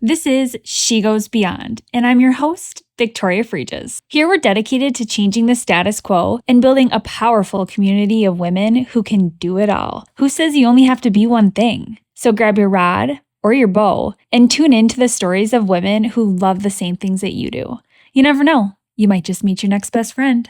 This is She Goes Beyond, and I'm your host, Victoria Fregis. Here we're dedicated to changing the status quo and building a powerful community of women who can do it all. Who says you only have to be one thing? So grab your rod or your bow and tune in to the stories of women who love the same things that you do. You never know, you might just meet your next best friend.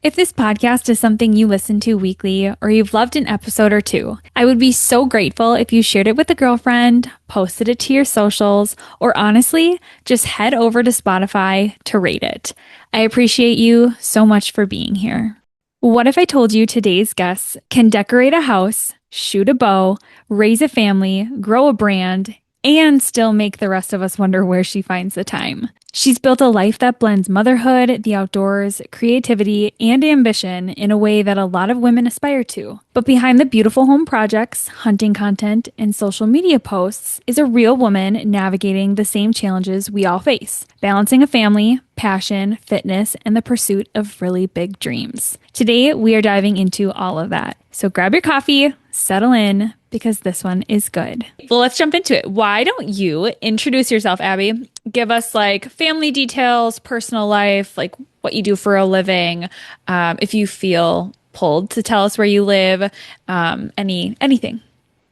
If this podcast is something you listen to weekly or you've loved an episode or two, I would be so grateful if you shared it with a girlfriend, posted it to your socials, or honestly, just head over to Spotify to rate it. I appreciate you so much for being here. What if I told you today's guests can decorate a house, shoot a bow, raise a family, grow a brand, and still make the rest of us wonder where she finds the time? She's built a life that blends motherhood, the outdoors, creativity, and ambition in a way that a lot of women aspire to. But behind the beautiful home projects, hunting content, and social media posts is a real woman navigating the same challenges we all face, balancing a family, passion, fitness, and the pursuit of really big dreams. Today, we are diving into all of that. So grab your coffee, settle in, because this one is good. Well, let's jump into it. Why don't you introduce yourself, Abby? Give us like family details, personal life, like what you do for a living. If you feel pulled to tell us where you live, anything.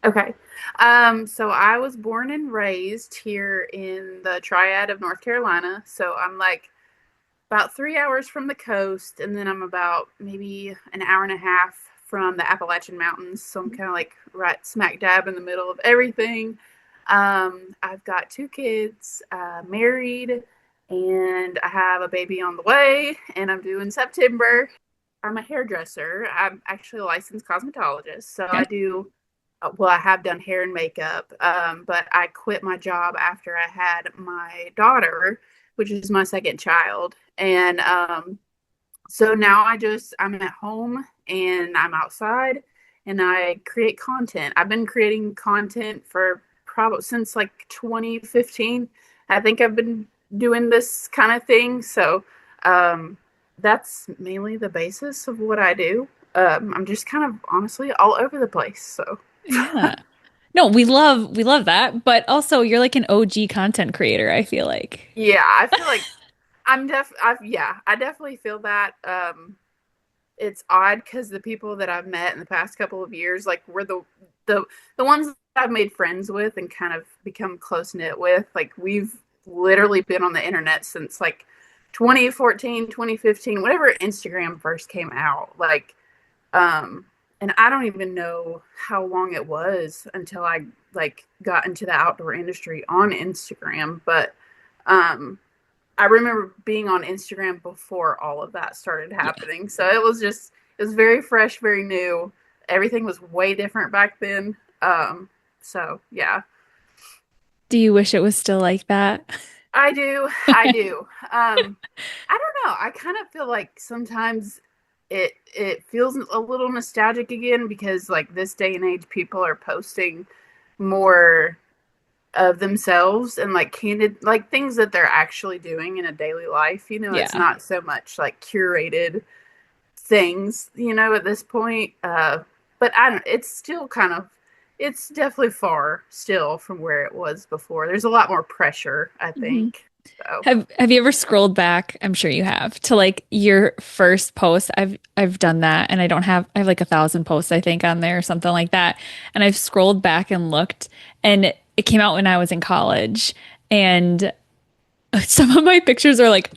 Okay. So I was born and raised here in the Triad of North Carolina. So I'm like about 3 hours from the coast, and then I'm about maybe an hour and a half from the Appalachian Mountains. So I'm kind of like right smack dab in the middle of everything. I've got 2 kids, married, and I have a baby on the way, and I'm due in September. I'm a hairdresser. I'm actually a licensed cosmetologist. So Okay. I do, well, I have done hair and makeup, but I quit my job after I had my daughter, which is my second child. And so now I'm at home and I'm outside and I create content. I've been creating content for probably since like 2015. I think I've been doing this kind of thing. So that's mainly the basis of what I do. I'm just kind of honestly all over the place. So Yeah. No, we love that, but also you're like an OG content creator, I feel like. yeah, I feel like I definitely feel that. It's odd because the people that I've met in the past couple of years, like were the ones that I've made friends with and kind of become close knit with. Like we've literally been on the internet since like 2014, 2015, whenever Instagram first came out. Like, and I don't even know how long it was until I like got into the outdoor industry on Instagram, but I remember being on Instagram before all of that started happening. So it was very fresh, very new. Everything was way different back then. So yeah, Do you wish it was still like that? I do. I do. I don't know. I kind of feel like sometimes it feels a little nostalgic again because like this day and age, people are posting more of themselves and like candid like things that they're actually doing in a daily life. It's Yeah. not so much like curated things, at this point. But I don't it's still kind of it's definitely far still from where it was before. There's a lot more pressure, I Mhm. think. So Have you ever scrolled back? I'm sure you have to like your first post. I've done that and I have like 1,000 posts I think on there or something like that. And I've scrolled back and looked and it came out when I was in college and some of my pictures are like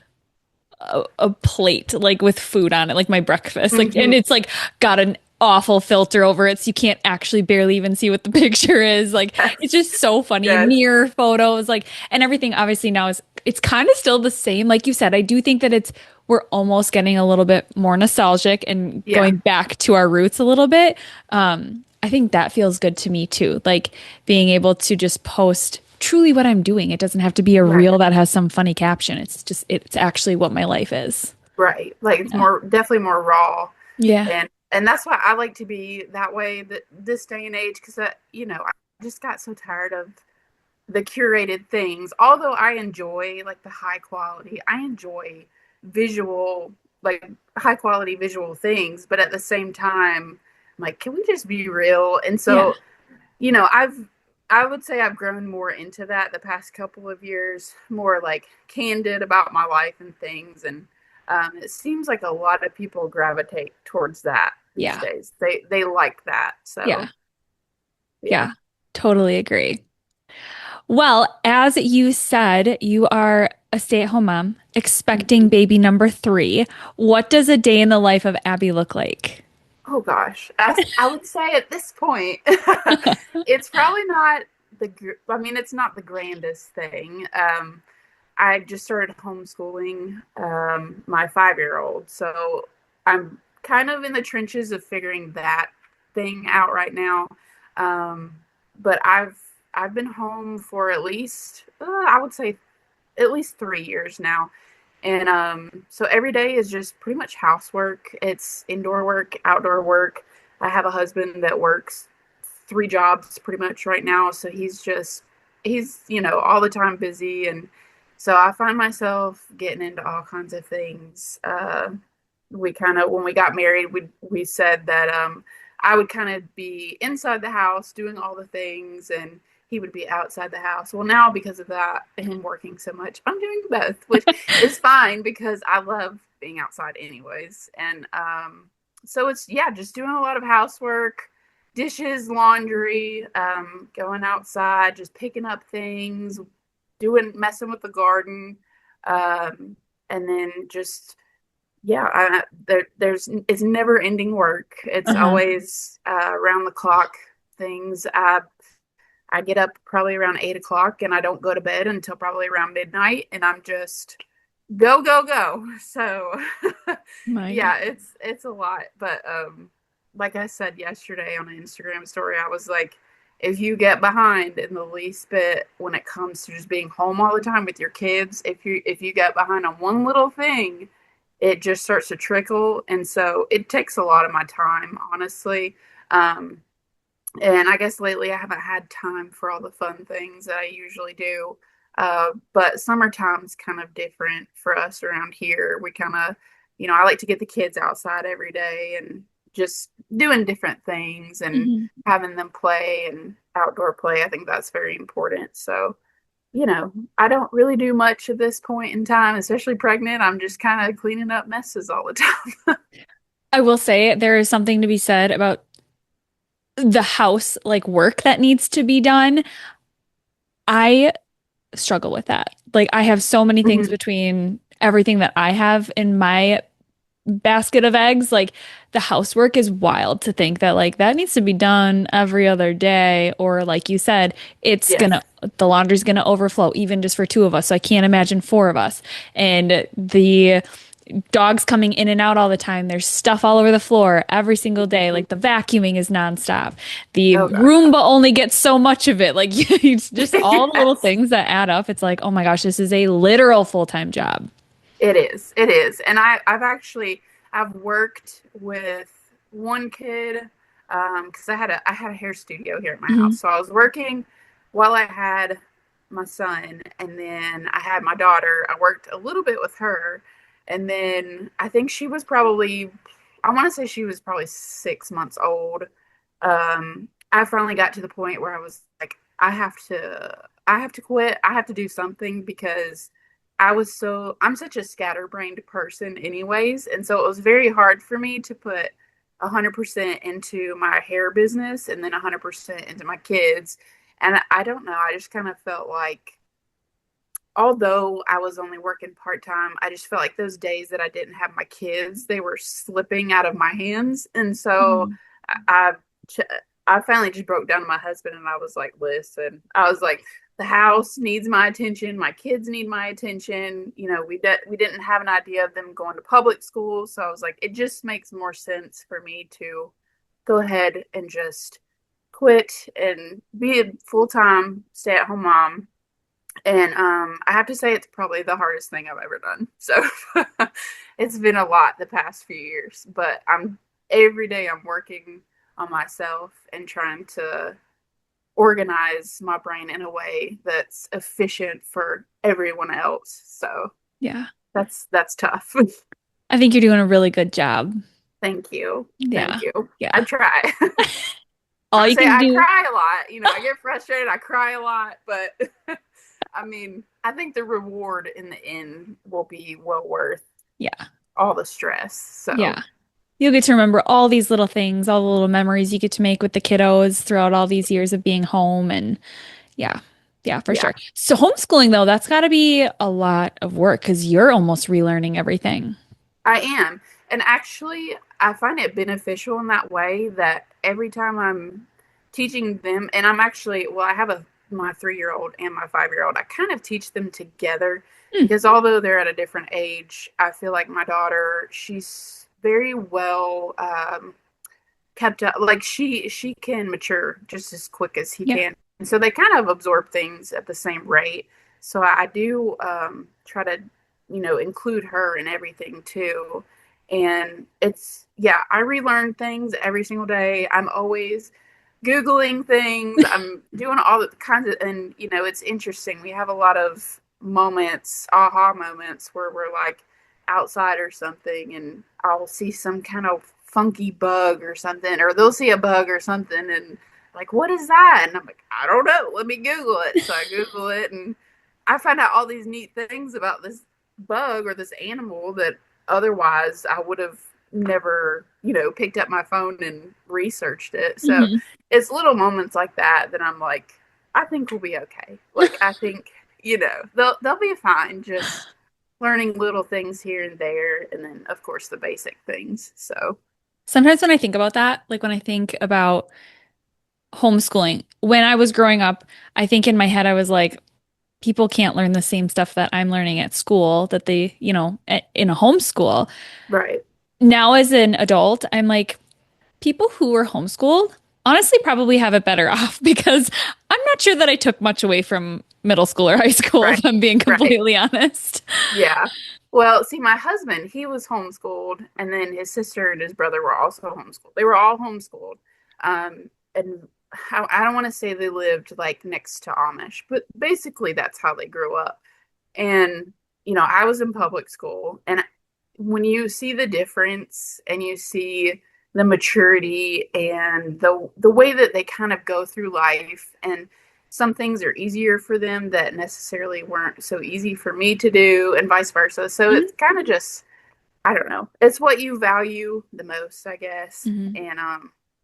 a plate like with food on it, like my breakfast. Like and mhm. it's like got an awful filter over it so you can't actually barely even see what the picture is. Like it's Yes. just so funny. And Yes. mirror photos, like and everything obviously now is it's kind of still the same. Like you said, I do think that we're almost getting a little bit more nostalgic and Yeah. going back to our roots a little bit. I think that feels good to me too. Like being able to just post truly what I'm doing. It doesn't have to be a Right. reel that has some funny caption. It's actually what my life is. Right. Like it's Yeah. more definitely more raw. Yeah. And that's why I like to be that way that this day and age because I just got so tired of the curated things. Although I enjoy like the high quality, I enjoy visual, like high quality visual things, but at the same time, I'm like, can we just be real? And Yeah. so, I would say I've grown more into that the past couple of years, more like candid about my life and things. And it seems like a lot of people gravitate towards that these Yeah. days. They like that. So Yeah. yeah. Yeah. Totally agree. Well, as you said, you are a stay-at-home mom, expecting baby number three. What does a day in the life of Abby look like? Oh gosh, I would say at this point, it's probably not I mean, it's not the grandest thing. I just started homeschooling my 5 year old, so I'm kind of in the trenches of figuring that thing out right now. Um, but I've been home for at least I would say at least 3 years now. And so every day is just pretty much housework. It's indoor work, outdoor work. I have a husband that works 3 jobs pretty much right now. So he's all the time busy. And so I find myself getting into all kinds of things. We kind of, when we got married, we said that I would kind of be inside the house doing all the things, and he would be outside the house. Well, now because of that, him working so much, I'm doing both, which is fine because I love being outside anyways. And so it's, yeah, just doing a lot of housework, dishes, laundry, going outside, just picking up things, messing with the garden, um, and then just yeah, there's it's never ending work. It's Uh-huh. always around the clock things. I get up probably around 8 o'clock, and I don't go to bed until probably around midnight, and I'm just go go go. So My God. yeah, it's a lot, but like I said yesterday on an Instagram story, I was like, if you get behind in the least bit when it comes to just being home all the time with your kids, if you get behind on one little thing, it just starts to trickle. And so it takes a lot of my time, honestly. Um, and I guess lately I haven't had time for all the fun things that I usually do. But summertime's kind of different for us around here. We kind of, I like to get the kids outside every day and just doing different things and Mhm. having them play and outdoor play. I think that's very important. So, I don't really do much at this point in time, especially pregnant. I'm just kind of cleaning up messes all the time. I will say there is something to be said about the house like work that needs to be done. I struggle with that. Like I have so many things Mhm. between everything that I have in my basket of eggs. Like the housework is wild to think that like that needs to be done every other day. Or like you said, Yes. the laundry's gonna overflow even just for two of us. So I can't imagine four of us. And the dogs coming in and out all the time. There's stuff all over the floor every single day. Mhm. Like the vacuuming is nonstop. The Oh gosh. Roomba only gets so much of it. Like it's just all the little Yes. things that add up. It's like, oh my gosh, this is a literal full-time job. It is. It is. And I've worked with one kid because I had a hair studio here at my Hmm. house. So I was working while I had my son, and then I had my daughter. I worked a little bit with her, and then I think she was probably I want to say she was probably 6 months old. I finally got to the point where I was like, I have to quit. I have to do something because I'm such a scatterbrained person anyways. And so it was very hard for me to put 100% into my hair business and then 100% into my kids. And I don't know, I just kind of felt like, although I was only working part time, I just felt like those days that I didn't have my kids, they were slipping out of my hands. And so I, I finally just broke down to my husband and I was like, listen, I was like, the house needs my attention. My kids need my attention. We didn't have an idea of them going to public school. So I was like, it just makes more sense for me to go ahead and just quit and be a full time stay at home mom. And I have to say, it's probably the hardest thing I've ever done. So it's been a lot the past few years, but every day I'm working on myself and trying to organize my brain in a way that's efficient for everyone else. So Yeah. that's tough. I think you're doing a really good job. Thank you. Thank Yeah. you. I Yeah. try. All I you say can I do. cry a lot. I get frustrated. I cry a lot, but I mean, I think the reward in the end will be well worth Yeah. all the stress. So, Yeah. You'll get to remember all these little things, all the little memories you get to make with the kiddos throughout all these years of being home. And yeah, yeah, for yeah, sure. So homeschooling though, that's got to be a lot of work because you're almost relearning everything. I am. And actually, I find it beneficial in that way that every time I'm teaching them, and I'm actually, well, I have my 3-year-old and my 5-year-old, I kind of teach them together Mm, because although they're at a different age, I feel like my daughter, she's very well kept up. Like she can mature just as quick as he yeah. can, and so they kind of absorb things at the same rate. So I do try to include her in everything too. And it's, yeah, I relearn things every single day. I'm always Googling things. I'm doing all the kinds of, and it's interesting. We have a lot of moments, aha moments, where we're like outside or something, and I'll see some kind of funky bug or something, or they'll see a bug or something, and like, what is that? And I'm like, I don't know. Let me Google it. So I Google it, and I find out all these neat things about this bug or this animal that otherwise I would have never, picked up my phone and researched it. So Hmm. it's little moments like that that I'm like, I think we'll be okay. Like I think, they'll be fine. Just learning little things here and there, and then of course the basic things. So Sometimes when I think about that, like when I think about homeschooling, when I was growing up, I think in my head, I was like, people can't learn the same stuff that I'm learning at school that they, in a homeschool. right, Now, as an adult, I'm like, people who were homeschooled honestly probably have it better off because I'm not sure that I took much away from middle school or high school, right, if I'm being right. completely honest. Yeah. Well, see, my husband, he was homeschooled, and then his sister and his brother were also homeschooled. They were all homeschooled. And I don't want to say they lived like next to Amish, but basically that's how they grew up. And, I was in public school, and when you see the difference and you see the maturity and the way that they kind of go through life, and some things are easier for them that necessarily weren't so easy for me to do, and vice versa. So Mhm. it's kind of just, I don't know. It's what you value the most, I guess. Mhm. And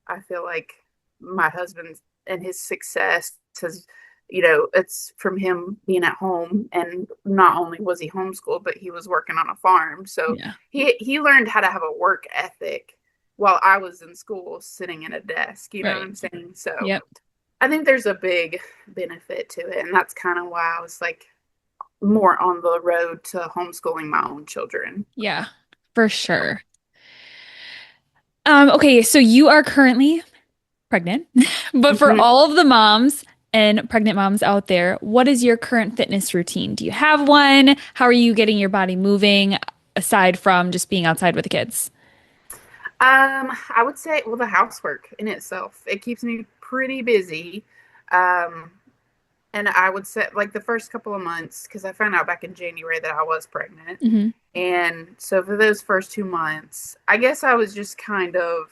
I feel like my husband and his success has, it's from him being at home, and not only was he homeschooled, but he was working on a farm. So Yeah. he learned how to have a work ethic while I was in school sitting at a desk, you know what Right. I'm saying? So Yep. I think there's a big benefit to it, and that's kind of why I was like more on the road to homeschooling my own children. Yeah, for sure. Okay, so you are currently pregnant, but for Mhm. all of the moms and pregnant moms out there, what is your current fitness routine? Do you have one? How are you getting your body moving aside from just being outside with the kids? I would say, well, the housework in itself, it keeps me pretty busy. Um, and I would say, like, the first couple of months, because I found out back in January that I was pregnant. Hmm. And so for those first 2 months, I guess I was just kind of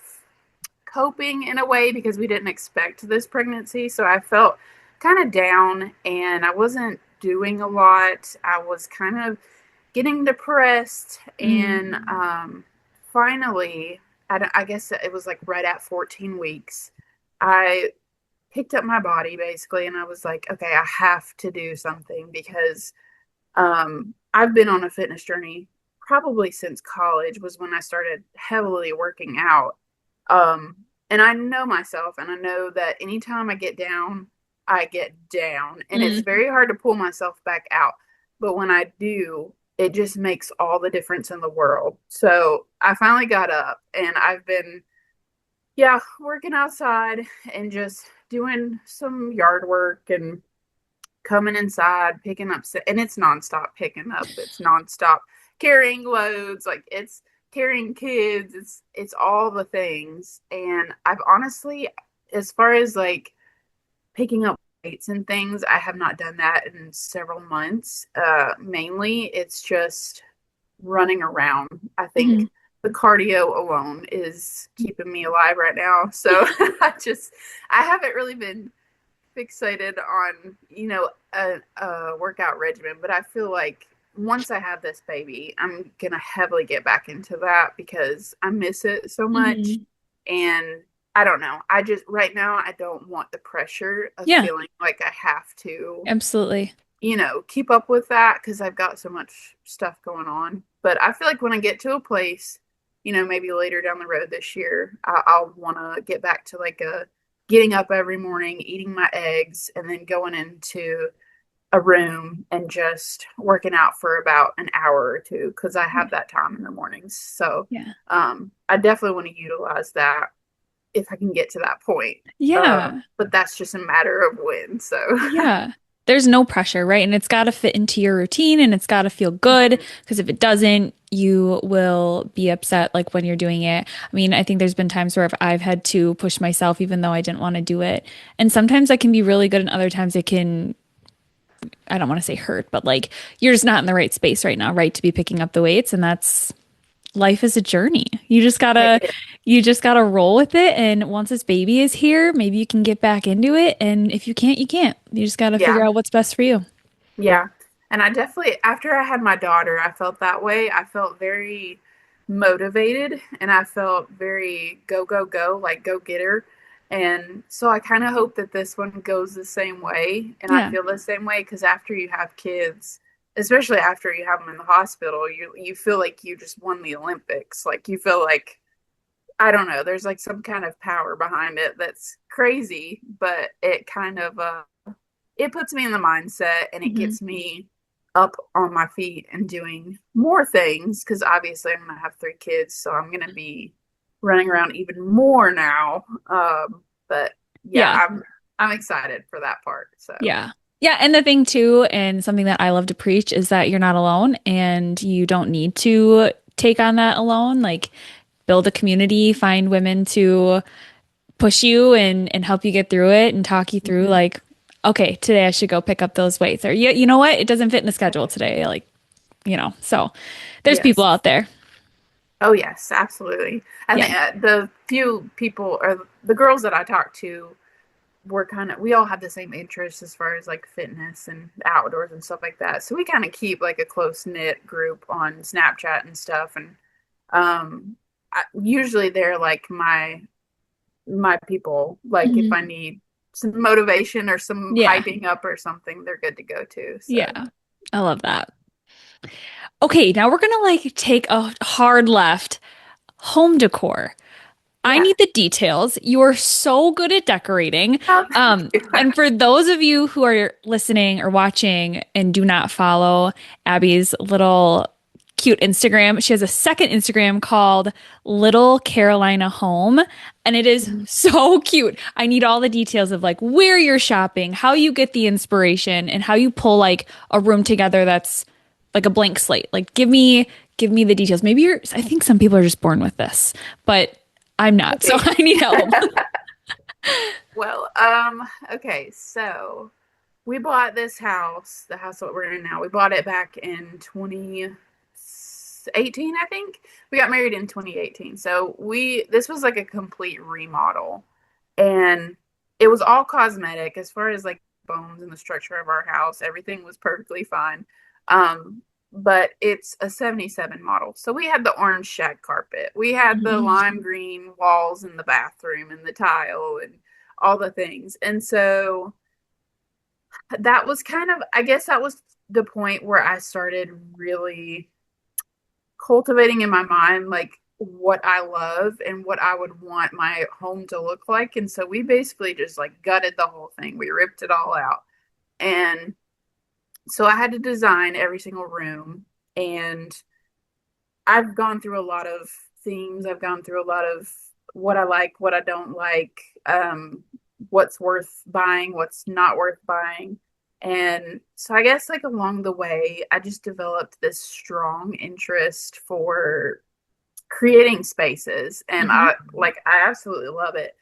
coping in a way because we didn't expect this pregnancy. So I felt kind of down, and I wasn't doing a lot. I was kind of getting depressed. Mm. And finally, I guess it was like right at 14 weeks, I picked up my body basically, and I was like, okay, I have to do something because I've been on a fitness journey probably since college was when I started heavily working out. Um, and I know myself, and I know that anytime I get down, I get down, and it's Mm. very hard to pull myself back out. But when I do, it just makes all the difference in the world. So I finally got up, and I've been, yeah, working outside and just doing some yard work and coming inside, picking up, and it's nonstop picking up. It's nonstop carrying loads. Like it's carrying kids. It's all the things. And I've honestly, as far as like picking up weights and things. I have not done that in several months. Mainly, it's just running around. I Mhm. think the cardio alone is keeping me alive right now. So I haven't really been fixated on, a workout regimen, but I feel like once I have this baby, I'm gonna heavily get back into that because I miss it so much. Mhm. And I don't know. I just right now I don't want the pressure of Yeah, feeling like I have to, absolutely. keep up with that because I've got so much stuff going on. But I feel like when I get to a place, maybe later down the road this year, I'll want to get back to like a getting up every morning, eating my eggs, and then going into a room and just working out for about an hour or two because I Yeah. have that time in the mornings. So Yeah. I definitely want to utilize that if I can get to that point. Yeah. But that's just a matter of when. So Yeah. There's no pressure, right? And it's got to fit into your routine and it's got to feel good because if it doesn't, you will be upset like when you're doing it. I mean, I think there's been times where I've had to push myself even though I didn't want to do it. And sometimes that can be really good and other times it can, I don't want to say hurt, but like you're just not in the right space right now, right? To be picking up the weights and that's life is a journey. You just gotta roll with it. And once this baby is here, maybe you can get back into it. And if you can't, you can't. You just gotta figure yeah. out what's best for you. Yeah. And I definitely, after I had my daughter, I felt that way. I felt very motivated and I felt very go, go, go, like go get her. And so I kind of hope that this one goes the same way. And I Yeah. feel the same way because after you have kids, especially after you have them in the hospital, you feel like you just won the Olympics. Like you feel like, I don't know, there's like some kind of power behind it that's crazy, but it kind of it puts me in the mindset and it Hmm. gets me up on my feet and doing more things because obviously I'm going to have three kids, so I'm going to be running around even more now. But yeah, Yeah. I'm excited for that part. So Yeah. Yeah. And the thing too, and something that I love to preach is that you're not alone and you don't need to take on that alone. Like build a community, find women to push you and help you get through it and talk you through mhm. like, okay, today I should go pick up those weights. Or you know what? It doesn't fit in the schedule today. Like, so there's people Yes. out there. Oh yes, absolutely. I Yeah. think the few people or the girls that I talked to we're we all have the same interests as far as like fitness and outdoors and stuff like that. So we kind of keep like a close knit group on Snapchat and stuff. And usually they're like my people. Like if Mhm. I need some motivation or some Yeah. hyping up or something, they're good to go to. So Yeah. I love that. Okay, now we're gonna like take a hard left. Home decor. I yeah. need the details. You are so good at decorating. Oh, thank you. And for those of you who are listening or watching and do not follow Abby's little cute Instagram, she has a second Instagram called Little Carolina Home, and it is so cute. I need all the details of like where you're shopping, how you get the inspiration, and how you pull like a room together that's like a blank slate. Like give me the details. Maybe I think some people are just born with this, but I'm not. So Okay. I need help. Well, okay, so we bought this house, the house that we're in now. We bought it back in 2018, I think. We got married in 2018. So this was like a complete remodel. And it was all cosmetic as far as like bones and the structure of our house. Everything was perfectly fine. Um, but it's a 77 model. So we had the orange shag carpet. We had the Mhm. lime green walls in the bathroom and the tile and all the things. And so that was kind of, I guess that was the point where I started really cultivating in my mind like what I love and what I would want my home to look like. And so we basically just like gutted the whole thing. We ripped it all out. And so I had to design every single room. And I've gone through a lot of themes. I've gone through a lot of what I like, what I don't like, what's worth buying, what's not worth buying. And so I guess like along the way, I just developed this strong interest for creating spaces. And Mhm. I absolutely love it.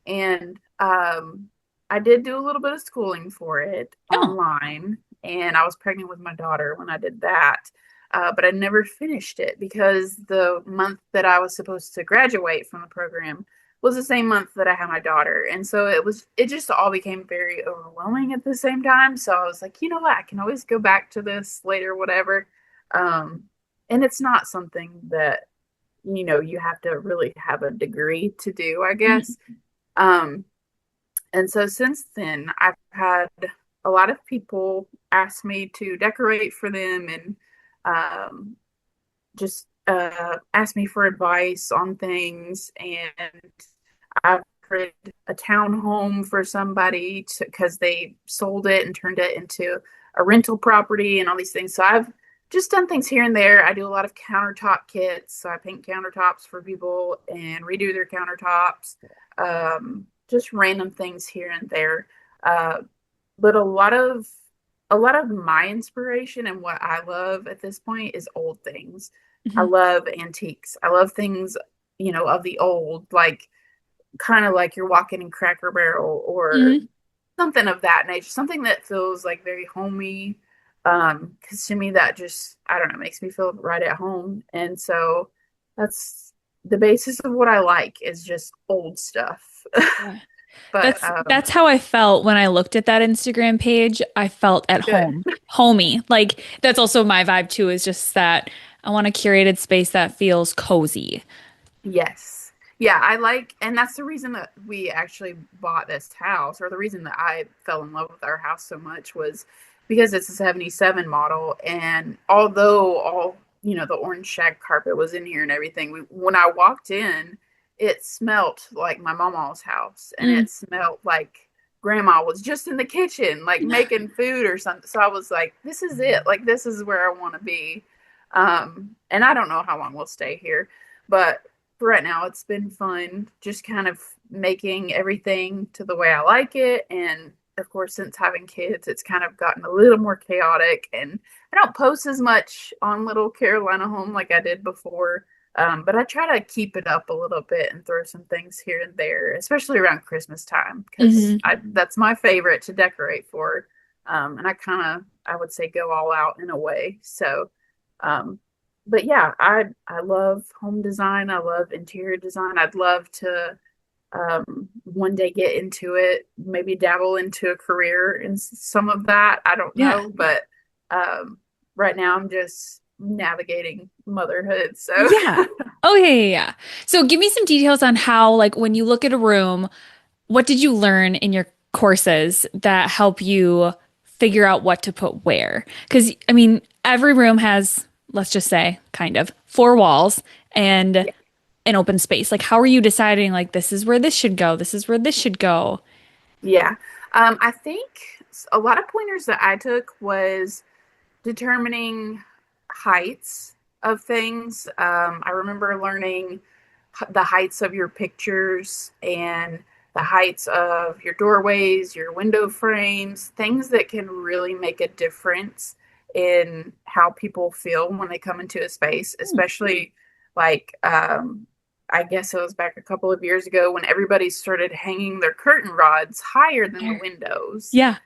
And I I did do a little bit of schooling for it Oh. online, and I was pregnant with my daughter when I did that. But I never finished it because the month that I was supposed to graduate from the program was the same month that I had my daughter. And so it just all became very overwhelming at the same time. So I was like, you know what? I can always go back to this later, whatever. Um, and it's not something that, you have to really have a degree to do, I guess. Mhm. Um, and so since then, I've had a lot of people ask me to decorate for them and um, just ask me for advice on things. And I've created a townhome for somebody because they sold it and turned it into a rental property and all these things. So I've just done things here and there. I do a lot of countertop kits. So I paint countertops for people and redo their countertops. Just random things here and there. Uh, but a lot of my inspiration and what I love at this point is old things. I Mhm. love antiques. I love things, of the old, like kind of like you're walking in Cracker Barrel or Mhm. something of that nature, something that feels like very homey. Because to me that just, I don't know, makes me feel right at home. And so that's the basis of what I like is just old stuff. Yeah. But That's how I felt when I looked at that Instagram page. I felt at good. home, homey. Like that's also my vibe too, is just that I want a curated space that feels cozy. Yes. Yeah, I like, and that's the reason that we actually bought this house, or the reason that I fell in love with our house so much was because it's a 77 model. And although the orange shag carpet was in here and everything, when I walked in, it smelt like my mama's house and Mm. it smelt like grandma was just in the kitchen, like making food or something. So I was like, this is it. Like, this is where I want to be. And I don't know how long we'll stay here, but for right now, it's been fun just kind of making everything to the way I like it. And of course, since having kids, it's kind of gotten a little more chaotic. And I don't post as much on Little Carolina Home like I did before. But I try to keep it up a little bit and throw some things here and there, especially around Christmas time, because Hmm. that's my favorite to decorate for. And I would say, go all out in a way. So, um, but yeah, I love home design. I love interior design. I'd love to one day get into it, maybe dabble into a career in some of that. I don't Yeah. know, but um, right now I'm just navigating motherhood. So Yeah. Oh, yeah, yeah, yeah. So give me some details on how, like, when you look at a room, what did you learn in your courses that help you figure out what to put where? Because, I mean, every room has, let's just say, kind of four walls and yeah, an open space. Like, how are you deciding, like, this is where this should go, this is where this should go? yeah. I think a lot of pointers that I took was determining heights of things. I remember learning the heights of your pictures and the heights of your doorways, your window frames, things that can really make a difference in how people feel when they come into a space, Hmm. especially like I guess it was back a couple of years ago when everybody started hanging their curtain rods higher than the There. windows Yeah.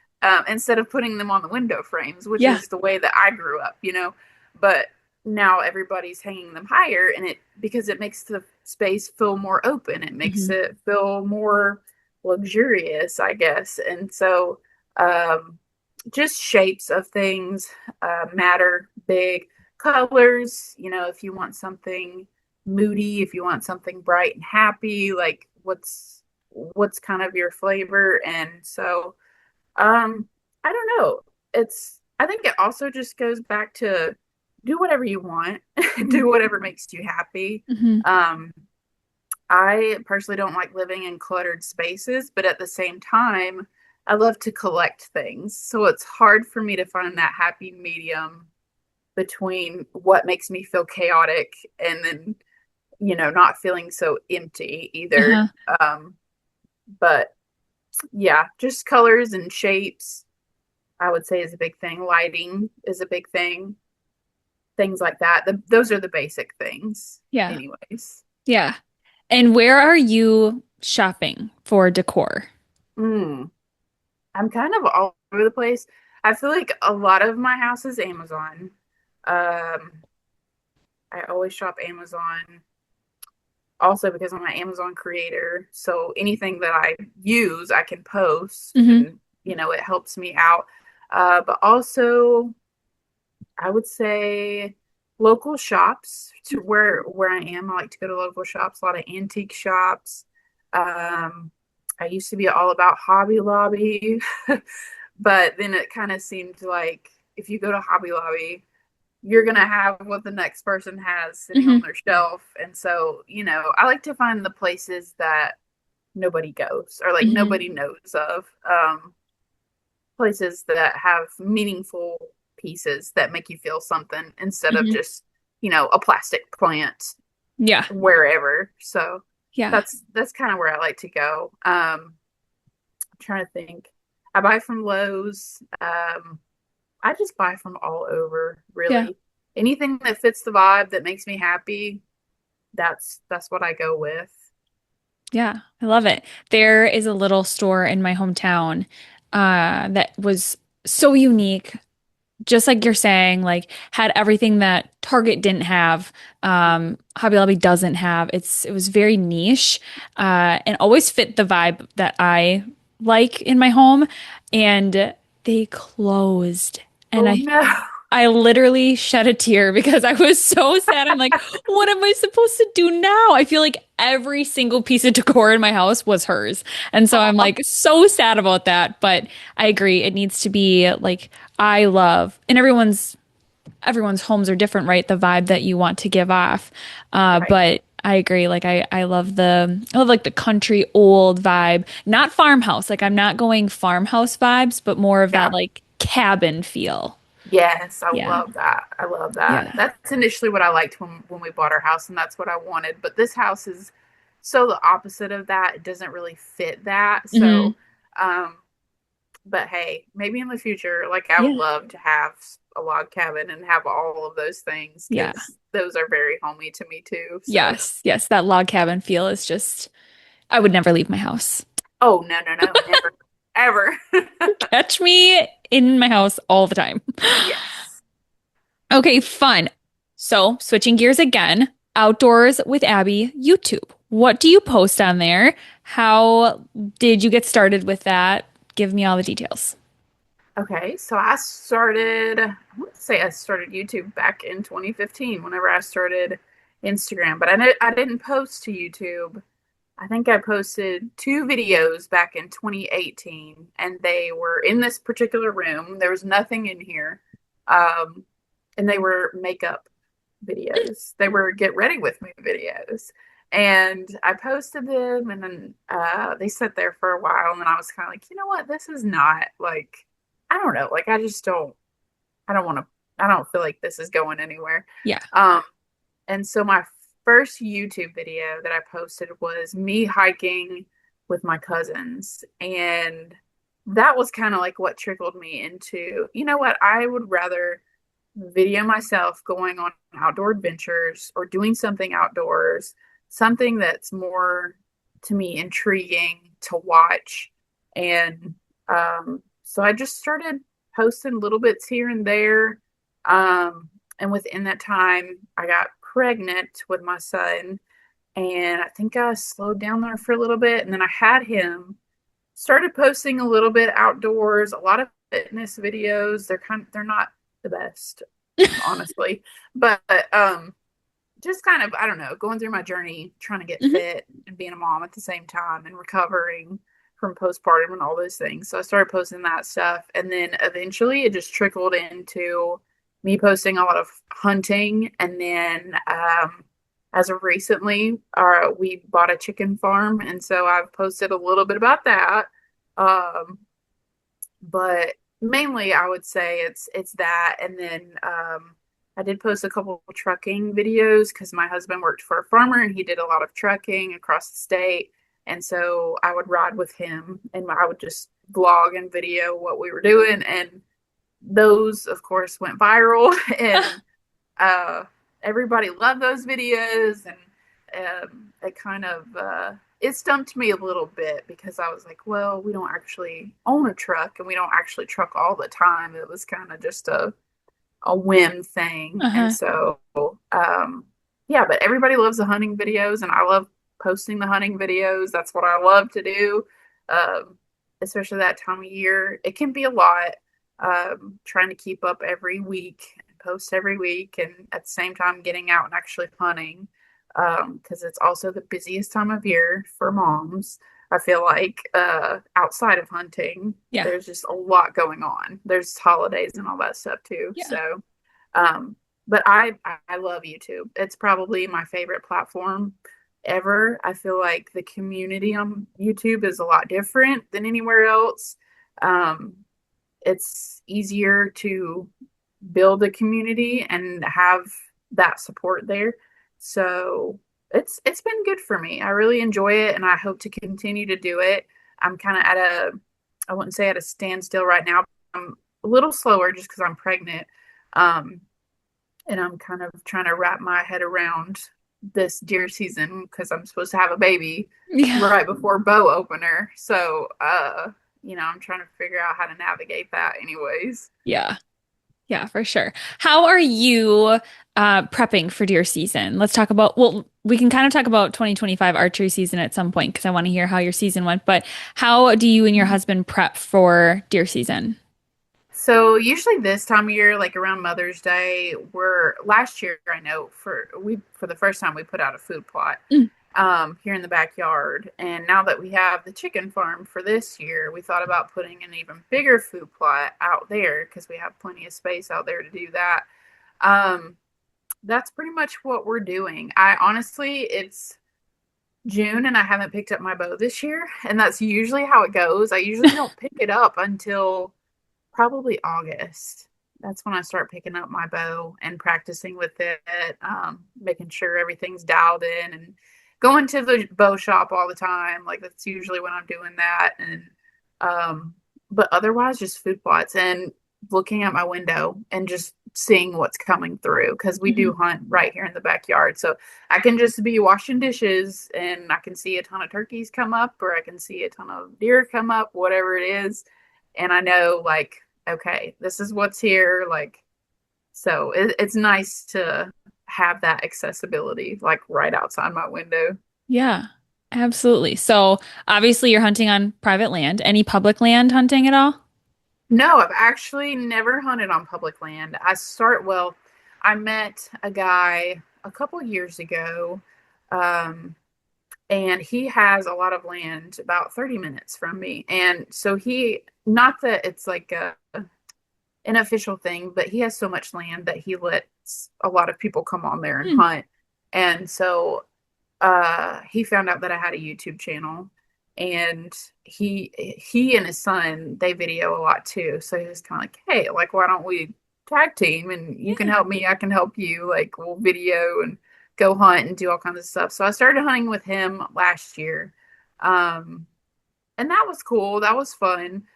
instead of putting them on the window frames, which Yeah. is the way that I grew up. But now everybody's hanging them higher, and because it makes the space feel more open. It makes Hmm. it feel more luxurious, I guess. And so, um, just shapes of things matter big. Colors, if you want something moody, if you want something bright and happy, like what's kind of your flavor. And so I don't know. I think it also just goes back to do whatever you want, do whatever makes you happy. Hmm. Um, I personally don't like living in cluttered spaces, but at the same time, I love to collect things. So it's hard for me to find that happy medium between what makes me feel chaotic and then, not feeling so empty either. Uh-huh. Um, but yeah, just colors and shapes I would say is a big thing. Lighting is a big thing. Things like that. Those are the basic things, Yeah. anyways. Yeah. And where are you shopping for decor? Mm. I'm kind of all over the place. I feel like a lot of my house is Amazon. Um, I always shop Amazon also because I'm an Amazon creator. So anything that I use, I can post Hmm. and, it helps me out. But also, I would say local shops to where I am. I like to go to local shops, a lot of antique shops. Um, I used to be all about Hobby Lobby, but then it kind of seemed like if you go to Hobby Lobby, you're gonna have what the next person has sitting Hmm. on their shelf. And so, I like to find the places that nobody goes or like Hmm. nobody knows of. Places that have meaningful pieces that make you feel something instead of Hmm. just, a plastic plant Yeah. wherever. So Yeah. that's kind of where I like to go. I'm trying to think. I buy from Lowe's. I just buy from all over, Yeah. really. Anything that fits the vibe that makes me happy, that's what I go with. Yeah. I love it. There is a little store in my hometown that was so unique. Just like you're saying, like had everything that Target didn't have, Hobby Lobby doesn't have. It was very niche, and always fit the vibe that I like in my home. And they closed, and Oh I no. I literally shed a tear because I was so sad. I'm like, what am I supposed to do now? I feel like every single piece of decor in my house was hers. And so I'm like so sad about that. But I agree. It needs to be like I love, and everyone's homes are different, right? The vibe that you want to give off. Right. But I agree. Like I love like the country old vibe, not farmhouse. Like I'm not going farmhouse vibes, but more of that Yeah. like cabin feel. Yes, I Yeah. love that. I love that. Yeah. That's initially what I liked when we bought our house, and that's what I wanted. But this house is so the opposite of that. It doesn't really fit that. Hmm. So, um, but hey, maybe in the future, like I would Yeah. love to have a log cabin and have all of those things Yeah. because those are very homey to me too. So, Yes. Yes. That log cabin feel is just, I would never leave my house. oh no, no, no, never, ever. Catch me in my house all the time. Yes. Okay, fun. So, switching gears again, Outdoors with Abby, YouTube. What do you post on there? How did you get started with that? Give me all the details. Okay, so I want to say I started YouTube back in 2015 whenever I started Instagram, but I didn't post to YouTube. I think I posted two videos back in 2018, and they were in this particular room. There was nothing in here. Um, and they were makeup videos. They were get ready with me videos. And I posted them, and then they sat there for a while, and then I was kind of like, you know what, this is not like, I don't know, like I don't want to, I don't feel like this is going anywhere. Yeah. Um, and so my first YouTube video that I posted was me hiking with my cousins, and that was kind of like what trickled me into, you know what, I would rather video myself going on outdoor adventures or doing something outdoors, something that's more to me intriguing to watch. And so I just started posting little bits here and there. Um, and within that time, I got pregnant with my son. And I think I slowed down there for a little bit. And then I had him, started posting a little bit outdoors, a lot of fitness videos. They're not the best, honestly. But just kind of, I don't know, going through my journey, trying to get Hmm. fit and being a mom at the same time and recovering from postpartum and all those things. So I started posting that stuff. And then eventually it just trickled into me posting a lot of hunting. And then as of recently, we bought a chicken farm. And so I've posted a little bit about that. Um, but mainly I would say it's that. And then I did post a couple of trucking videos because my husband worked for a farmer and he did a lot of trucking across the state. And so I would ride with him and I would just vlog and video what we were doing. And those, of course, went viral and uh, everybody loved those videos. And it kind of it stumped me a little bit because I was like, well, we don't actually own a truck and we don't actually truck all the time. It was kind of just a whim thing. And Uh-huh. so, yeah, but everybody loves the hunting videos, and I love posting the hunting videos. That's what I love to do, um, especially that time of year. It can be a lot, trying to keep up every week, post every week, and at the same time getting out and actually hunting, because it's also the busiest time of year for moms. I feel like outside of hunting, Yeah. there's just a lot going on. There's holidays and all that stuff too. Yeah. So, um, but I love YouTube. It's probably my favorite platform ever. I feel like the community on YouTube is a lot different than anywhere else. Um, it's easier to build a community and have that support there. So it's been good for me. I really enjoy it and I hope to continue to do it. I'm kind of at a I wouldn't say at a standstill right now. I'm a little slower just because I'm pregnant. Um, and I'm kind of trying to wrap my head around this deer season because I'm supposed to have a baby Yeah. right before bow opener. So I'm trying to figure out how to navigate that anyways. Yeah. Yeah, for sure. How are you prepping for deer season? Let's talk about, well, we can kind of talk about 2025 archery season at some point because I want to hear how your season went, but how do you and your husband prep for deer season? So usually this time of year, like around Mother's Day, we're last year I know for the first time we put out a food plot Mm. here in the backyard. And now that we have the chicken farm for this year, we thought about putting an even bigger food plot out there because we have plenty of space out there to do that. Um, that's pretty much what we're doing. I honestly, it's June and I haven't picked up my bow this year, and that's usually how it goes. I usually don't pick it up until probably August. That's when I start picking up my bow and practicing with it, making sure everything's dialed in and going to the bow shop all the time. Like that's usually when I'm doing that. And but otherwise just food plots and looking at my window and just seeing what's coming through because we do Mhm. hunt right here in the backyard. So I can just be washing dishes and I can see a ton of turkeys come up or I can see a ton of deer come up, whatever it is. And I know like okay, this is what's here. Like, so it's nice to have that accessibility, like right outside my window. Yeah, absolutely. So obviously you're hunting on private land. Any public land hunting at all? No, I've actually never hunted on public land. Well, I met a guy a couple years ago, um, and he has a lot of land about 30 minutes from me. And so not that it's like an official thing, but he has so much land that he lets a lot of people come on there and Hmm. hunt. And so he found out that I had a YouTube channel and he and his son they video a lot too. So he was kind of like, hey, like why don't we tag team and you can Yeah. help me, I can help you, like we'll video and go hunt and do all kinds of stuff. So I started hunting with him last year. Um and that was cool. That was fun.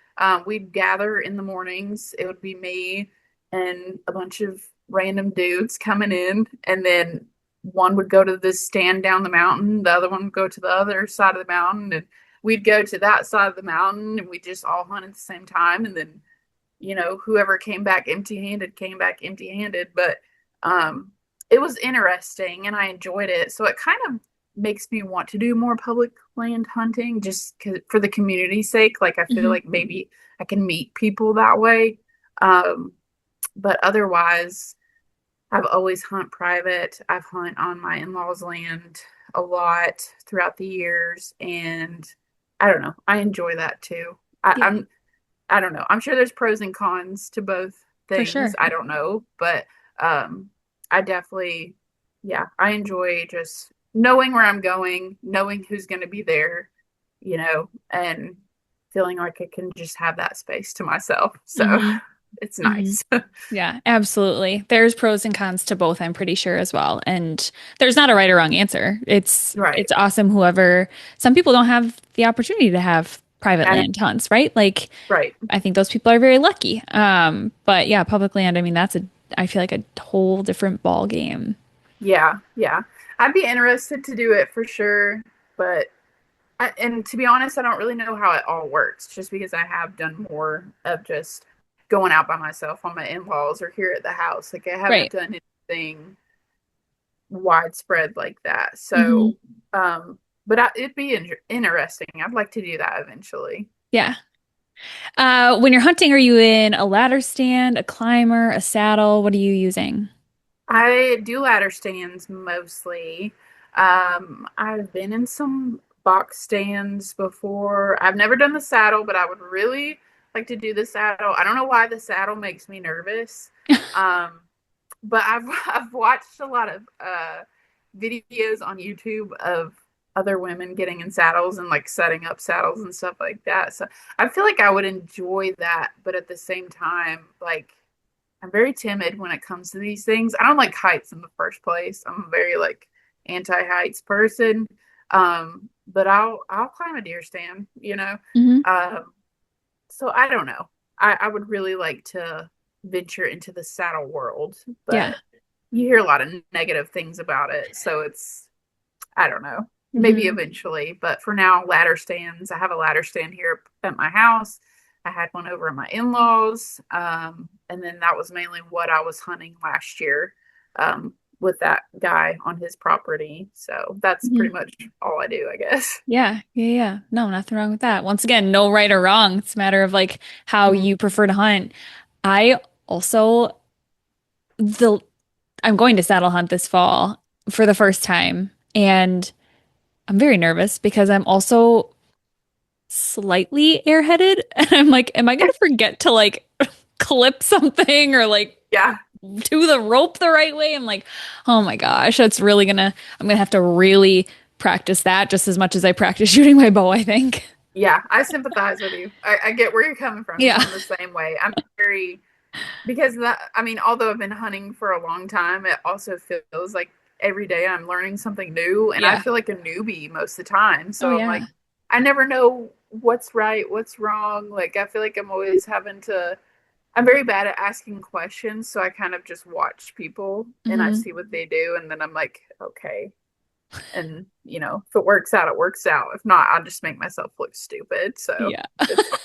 We'd gather in the mornings. It would be me and a bunch of random dudes coming in, and then one would go to this stand down the mountain, the other one would go to the other side of the mountain, and we'd go to that side of the mountain, and we just all hunt at the same time. And then, whoever came back empty-handed. But um, it was interesting, and I enjoyed it. So it kind of makes me want to do more public land hunting just for the community's sake. Like I feel Mhm. like maybe I can meet people that way. Um, but otherwise, I've always hunt private. I've hunt on my in-laws' land a lot throughout the years, and I don't know. I enjoy that too. Yeah, I don't know. I'm sure there's pros and cons to both for things. sure. I don't know, but I definitely, yeah, I enjoy just knowing where I'm going, knowing who's going to be there, and feeling like I can just have that space to myself. So Hmm. it's Hmm. nice. Yeah, absolutely. There's pros and cons to both, I'm pretty sure as well. And there's not a right or wrong answer. It's Right. awesome whoever some people don't have the opportunity to have private And land hunts, right? Like right. I think those people are very lucky. But yeah, public land, I mean I feel like a whole different ball game. Yeah. Yeah. I'd be interested to do it for sure, but And to be honest, I don't really know how it all works, just because I have done more of just going out by myself on my in-laws or here at the house. Like I haven't Right. done anything widespread like that. Hmm. So, but it'd be interesting. I'd like to do that eventually. Yeah. When you're hunting, are you in a ladder stand, a climber, a saddle? What are you using? I do ladder stands mostly. I've been in some box stands before. I've never done the saddle, but I would really like to do the saddle. I don't know why the saddle makes me nervous. Um, but I've watched a lot of videos on YouTube of other women getting in saddles and like setting up saddles and stuff like that. So I feel like I would enjoy that, but at the same time, like I'm very timid when it comes to these things. I don't like heights in the first place. I'm a very like anti-heights person. But I'll climb a deer stand, you know. Hmm. Um, so I don't know. I would really like to venture into the saddle world, Yeah. but you hear a lot of negative things about it. So it's, I don't know, maybe Hmm. eventually. But for now, ladder stands. I have a ladder stand here at my house. I had one over at my in-laws. And then that was mainly what I was hunting last year with that guy on his property. So that's pretty Hmm. much all I do, I guess. Yeah. Yeah. Yeah. No, nothing wrong with that. Once again, no right or wrong. It's a matter of like how Mhm. you prefer to hunt. I also the I'm going to saddle hunt this fall for the first time, and I'm very nervous because I'm also slightly airheaded, and I'm like, am I gonna forget to like clip something or like Yeah. do the rope the right way? I'm like, oh my gosh, I'm gonna have to really practice that just as much as I practice shooting my bow, I think. Yeah. I sympathize with you. I get where you're coming from because Yeah. I'm the same way. I'm very, because that, I mean, although I've been hunting for a long time, it also feels like every day I'm learning something new, and I Yeah. feel like a newbie most of the time. Oh So I'm like, yeah. I never know what's right, what's wrong. Like I feel like I'm always having to. I'm very bad at asking questions, so I kind of just watch people and I Hmm. see what they do, and then I'm like, okay. And if it works out, it works out. If not, I'll just make myself look stupid. So Yeah. it's fine.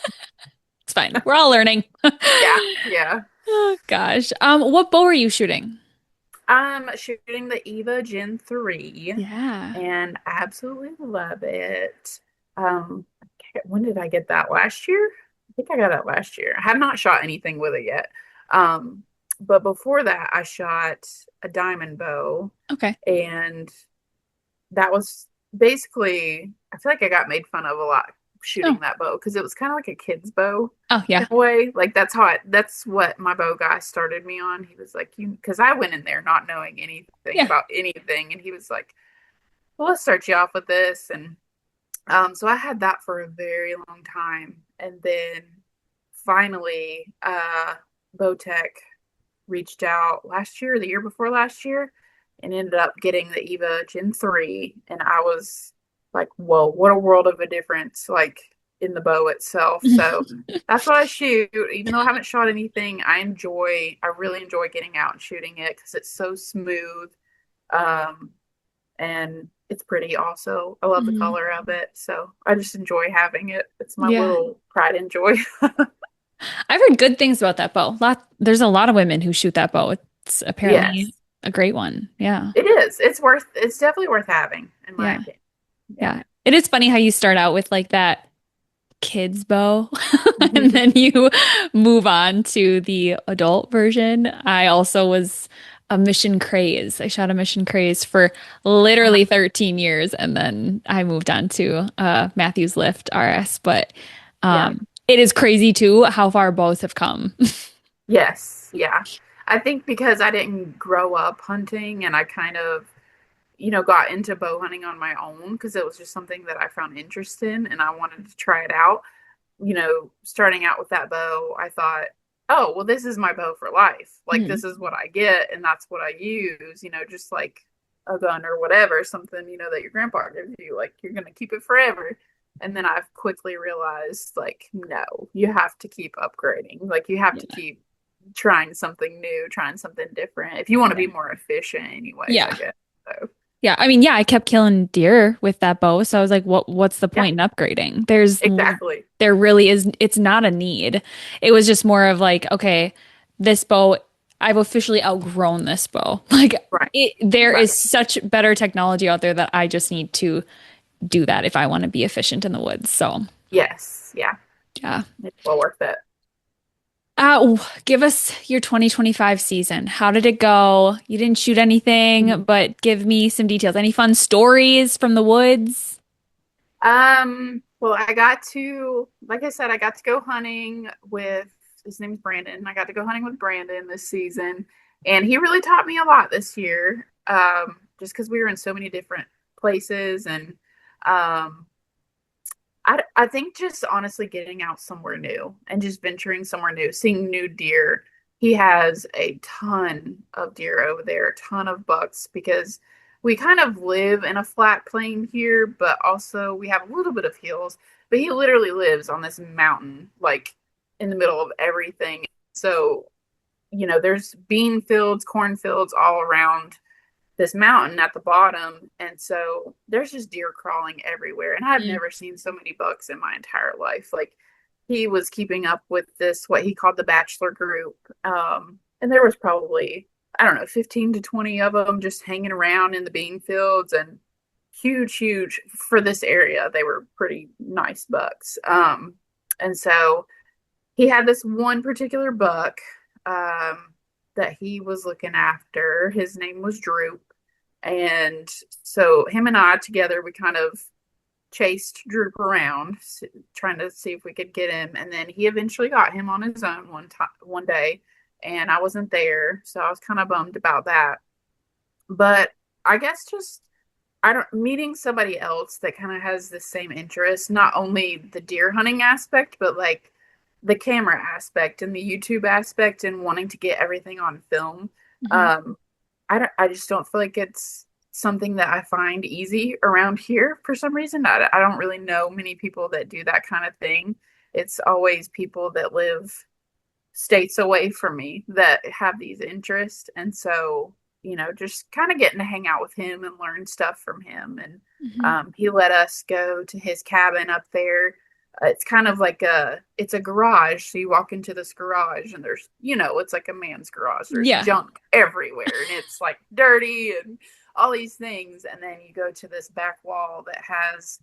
It's fine. We're all learning. Yeah, yeah. Oh gosh. What bow are you shooting? I'm shooting the Eva Gen 3 Yeah. and I absolutely love it. Um, when did I get that? Last year? I think I got that last year. I have not shot anything with it yet. Um, but before that, I shot a diamond bow, Okay. and that was basically, I feel like I got made fun of a lot Oh. shooting that bow because it was kind of like a kid's bow Oh in yeah. a way. Like that's what my bow guy started me on. He was like, because I went in there not knowing anything Yeah. about anything, and he was like, well, let's start you off with this. And so I had that for a very long time, and then finally, Bowtech reached out last year, the year before last year, and ended up getting the Eva Gen 3. And I was like, whoa, what a world of a difference, like in the bow itself. So that's what I shoot. Even though I haven't shot anything, I really enjoy getting out and shooting it because it's so smooth. Um, and it's pretty also. I love the Mhm. color of it. So I just enjoy having it. It's my Yeah. little pride and joy. I've heard good things about that bow. There's a lot of women who shoot that bow. It's apparently Yes, a great one. Yeah. it is. It's definitely worth having, in my Yeah. opinion. Yeah. Yeah. It is funny how you start out with like that kid's bow and then you move on to the adult version. I also was a mission craze. I shot a mission craze for literally 13 years and then I moved on to Matthews Lift RS. But Yeah. it is crazy too how far both have come. Yes. Yeah. I think because I didn't grow up hunting and I kind of, got into bow hunting on my own because it was just something that I found interest in and I wanted to try it out. Starting out with that bow, I thought, oh, well, this is my bow for life. Like, Mhm. this is what I get and that's what I use, just like a gun or whatever, something, that your grandpa gives you. Like, you're going to keep it forever. And then I've quickly realized, like, no, you have to keep upgrading. Like, you have to Yeah. keep trying something new, trying something different if you want to Yeah. be more efficient, anyways, I Yeah. guess. So, Yeah, I mean, yeah, I kept killing deer with that bow, so I was like, what's the Yeah, point in upgrading? exactly. There really is, it's not a need. It was just more of like, okay, this bow, I've officially outgrown this bow. Like Right. there Right. is such better technology out there that I just need to do that if I want to be efficient in the woods. So, Yes. Yeah. yeah. It's well worth it. Give us your 2025 season. How did it go? You didn't shoot anything, Mhm. but give me some details. Any fun stories from the woods? Well, I got to, like I said, I got to go hunting with, his name's Brandon. I got to go hunting with Brandon this season, and he really taught me a lot this year. Just because we were in so many different places, and um, I think just honestly getting out somewhere new and just venturing somewhere new, seeing new deer. He has a ton of deer over there, a ton of bucks because we kind of live in a flat plain here, but also we have a little bit of hills. But he literally lives on this mountain, like in the middle of everything. So, there's bean fields, cornfields all around this mountain at the bottom. And so there's just deer crawling everywhere. And I've Mm. never seen so many bucks in my entire life. Like he was keeping up with this, what he called the bachelor group. And there was probably, I don't know, 15 to 20 of them just hanging around in the bean fields and huge for this area. They were pretty nice bucks. And so he had this one particular buck um, that he was looking after. His name was Droop. And so him and I together, we kind of chased Droop around, trying to see if we could get him. And then he eventually got him on his own one day, and I wasn't there, so I was kind of bummed about that. But I guess just I don't meeting somebody else that kind of has the same interest, not only the deer hunting aspect, but like the camera aspect and the YouTube aspect and wanting to get everything on film. Mhm. Um, I just don't feel like it's something that I find easy around here for some reason. I don't really know many people that do that kind of thing. It's always people that live states away from me that have these interests. And so, just kind of getting to hang out with him and learn stuff from him. And Mhm. he let us go to his cabin up there. It's kind of like it's a garage. So you walk into this garage and there's, it's like a man's garage. There's Yeah. junk everywhere and it's like dirty and all these things. And then you go to this back wall that has,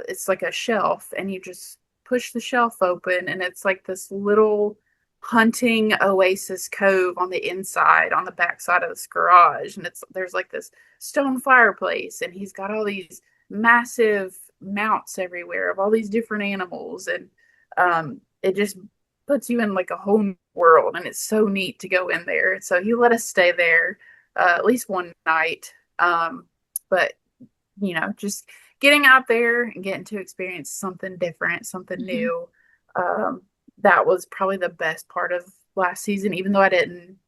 it's like a shelf and you just push the shelf open and it's like this little hunting oasis cove on the inside on the backside of this garage and there's like this stone fireplace and he's got all these massive mounts everywhere of all these different animals and it just puts you in like a whole world and it's so neat to go in there. So he let us stay there at least one night. But just getting out there and getting to experience something different, something Mhm. new. Um, that was probably the best part of last season. Even though I didn't,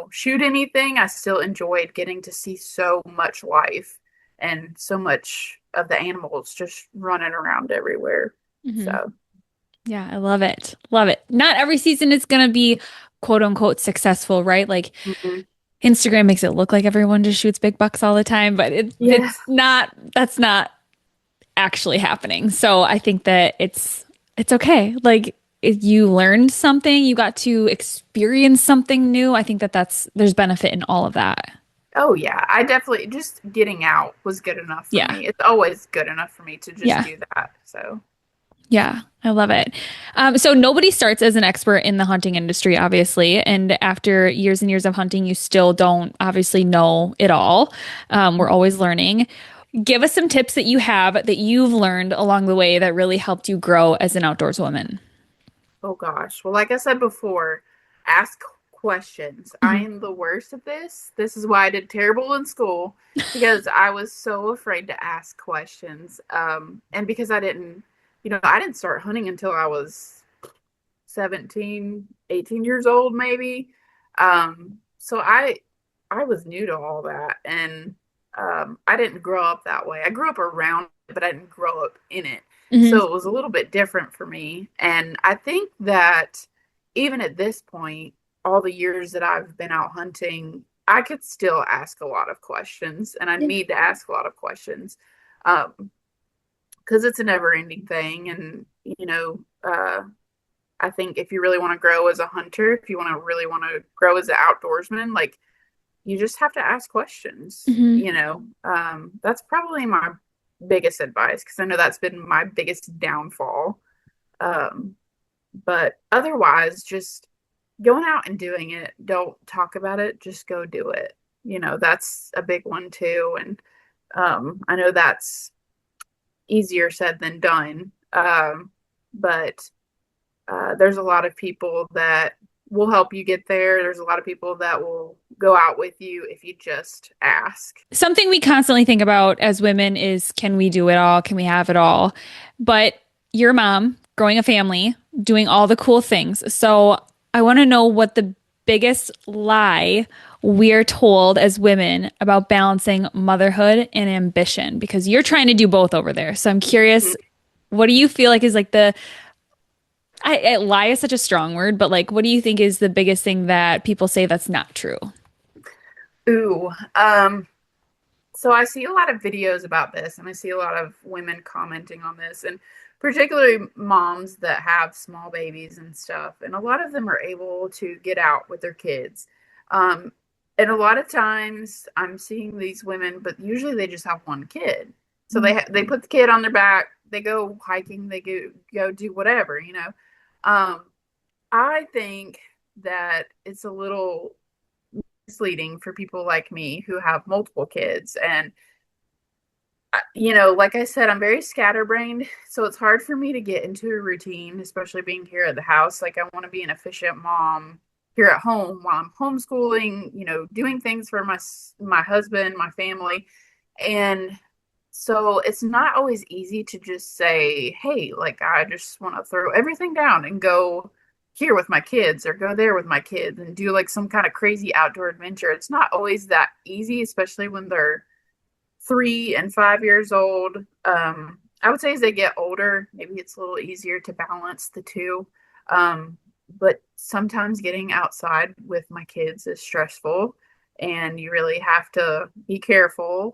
shoot anything, I still enjoyed getting to see so much life and so much of the animals just running around everywhere. Mhm. So, Yeah, I love it. Love it. Not every season is going to be quote unquote successful, right? Like mhm. Instagram makes it look like everyone just shoots big bucks all the time, but Yeah. that's not actually happening. So I think that it's okay. Like if you learned something, you got to experience something new. I think that there's benefit in all of that. Oh, yeah. I definitely just getting out was good enough for Yeah. me. It's always good enough for me to just Yeah. do that. So, Yeah, I love it. So nobody starts as an expert in the hunting industry, obviously, and after years and years of hunting, you still don't obviously know it all. We're always learning. Give us some tips that you have that you've learned along the way that really helped you grow as an outdoors woman. oh gosh. Well, like I said before, ask questions. I Mhm. am the worst at this. This is why I did terrible in school because I was so afraid to ask questions. And because I didn't start hunting until I was 17, 18 years old, maybe. So I was new to all that. And I didn't grow up that way. I grew up around it, but I didn't grow up in it. Mhm. So it was a little bit different for me. And I think that even at this point, all the years that I've been out hunting, I could still ask a lot of questions, and I Yeah. need to ask a lot of questions, because it's a never ending thing. And, I think if you really want to grow as a hunter, if you really want to grow as an outdoorsman, like you just have to ask questions, Hmm. That's probably my biggest advice because I know that's been my biggest downfall. Um, but otherwise, just going out and doing it. Don't talk about it, just go do it. That's a big one too. And I know that's easier said than done. But there's a lot of people that will help you get there. There's a lot of people that will go out with you if you just ask. Something we constantly think about as women is can we do it all? Can we have it all? But you're a mom, growing a family, doing all the cool things. So I want to know what the biggest lie we're told as women about balancing motherhood and ambition, because you're trying to do both over there. So I'm curious, what do you feel like is like lie is such a strong word, but like, what do you think is the biggest thing that people say that's not true? Ooh, so I see a lot of videos about this, and I see a lot of women commenting on this, and particularly moms that have small babies and stuff. And a lot of them are able to get out with their kids. Um, and a lot of times I'm seeing these women, but usually they just have one kid. So they put the kid on their back, they go hiking, they go do whatever. Um, I think that it's a little misleading for people like me who have multiple kids. And like I said, I'm very scatterbrained, so it's hard for me to get into a routine, especially being here at the house. Like I want to be an efficient mom here at home while I'm homeschooling, doing things for my husband, my family. And so it's not always easy to just say, "Hey, like I just want to throw everything down and go here with my kids or go there with my kids and do like some kind of crazy outdoor adventure." It's not always that easy, especially when they're 3 and 5 years old. I would say as they get older, maybe it's a little easier to balance the two. Um, but sometimes getting outside with my kids is stressful, and you really have to be careful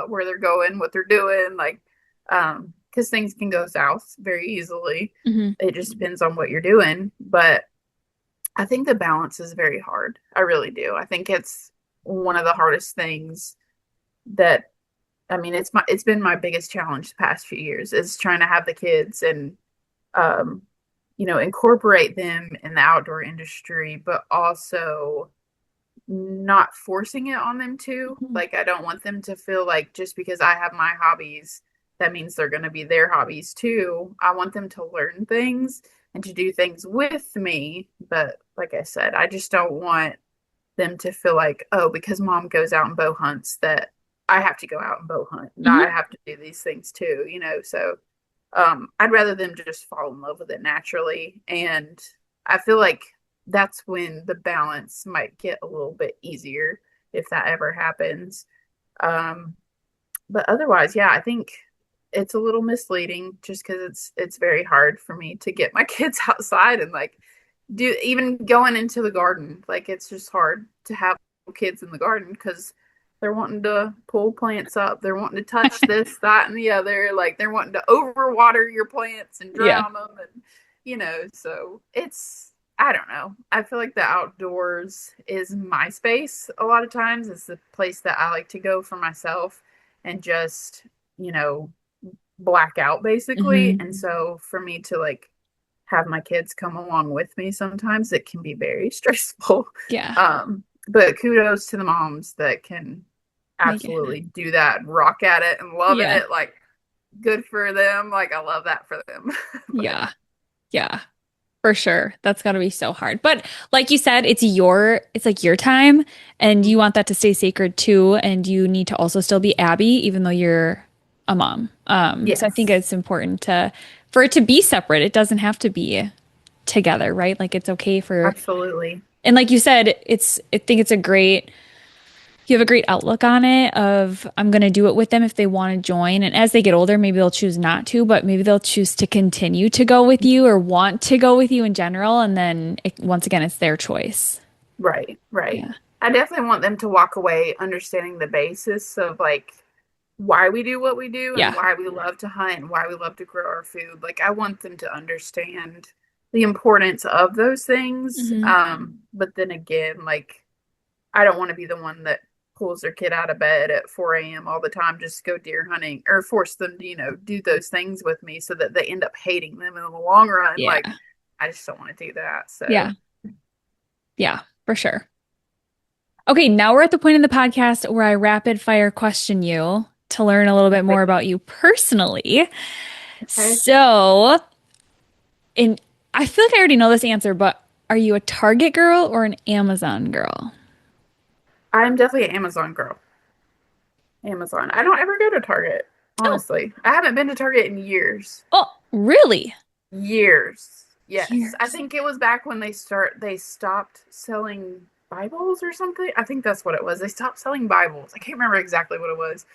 where they're going, what they're doing, like because things can go south very easily. Hmm. It just depends on what you're doing, but I think the balance is very hard. I really do. I think it's one of the hardest things that it's been my biggest challenge the past few years is trying to have the kids and um, incorporate them in the outdoor industry, but also not forcing it on them too. Like I don't want them to feel like just because I have my hobbies, that means they're going to be their hobbies too. I want them to learn things and to do things with me. But like I said, I just don't want them to feel like, oh, because mom goes out and bow hunts, that I have to go out and bow hunt. And I Hmm. have to do these things too. So I'd rather them just fall in love with it naturally. And I feel like that's when the balance might get a little bit easier if that ever happens. Um, but otherwise, yeah, I think it's a little misleading just because it's very hard for me to get my kids outside and like do even going into the garden. Like it's just hard to have kids in the garden because they're wanting to pull plants up. They're wanting to touch this, that, and the other. Like they're wanting to overwater your plants and Yeah. drown them. And, so I don't know. I feel like the outdoors is my space a lot of times. It's the place that I like to go for myself and just, you know, black out basically. Hmm. And so for me to like have my kids come along with me sometimes it can be very stressful. Yeah. But kudos to the moms that can Make it happen. absolutely do that, rock at it and love Yeah. it. Like good for them. Like I love that for them. But Yeah. Yeah. For sure. That's got to be so hard. But like you said, it's like your time and you want that to stay sacred too. And you need to also still be Abby, even though you're a mom. So I think yes, it's important for it to be separate. It doesn't have to be together, right? Like it's okay absolutely. and like you said, I think you have a great outlook on it of I'm going to do it with them if they want to join. And as they get older, maybe they'll choose not to, but maybe they'll choose to continue to go with you or want to go with you in general. And then once again, it's their choice. Right, right. Yeah. I definitely want them to walk away understanding the basis of like why we do what we do and Yeah. why we love to hunt and why we love to grow our food. Like I want them to understand the importance of those things. Hmm. But then again, like I don't want to be the one that pulls their kid out of bed at 4 a.m. all the time just to go deer hunting or force them to, do those things with me so that they end up hating them in the long run. Yeah. Like I just don't want to do that. Yeah. So Yeah, for sure. Okay, now we're at the point in the podcast where I rapid fire question you to learn a little bit more about you personally. okay. So, in I feel like I already know this answer, but are you a Target girl or an Amazon girl? I'm definitely an Amazon girl. Amazon. I don't ever go to Target, Oh, honestly. I haven't been to Target in years. oh, really? Years. Yes. I Years. think it was back when they stopped selling Bibles or something. I think that's what it was. They stopped selling Bibles. I can't remember exactly what it was.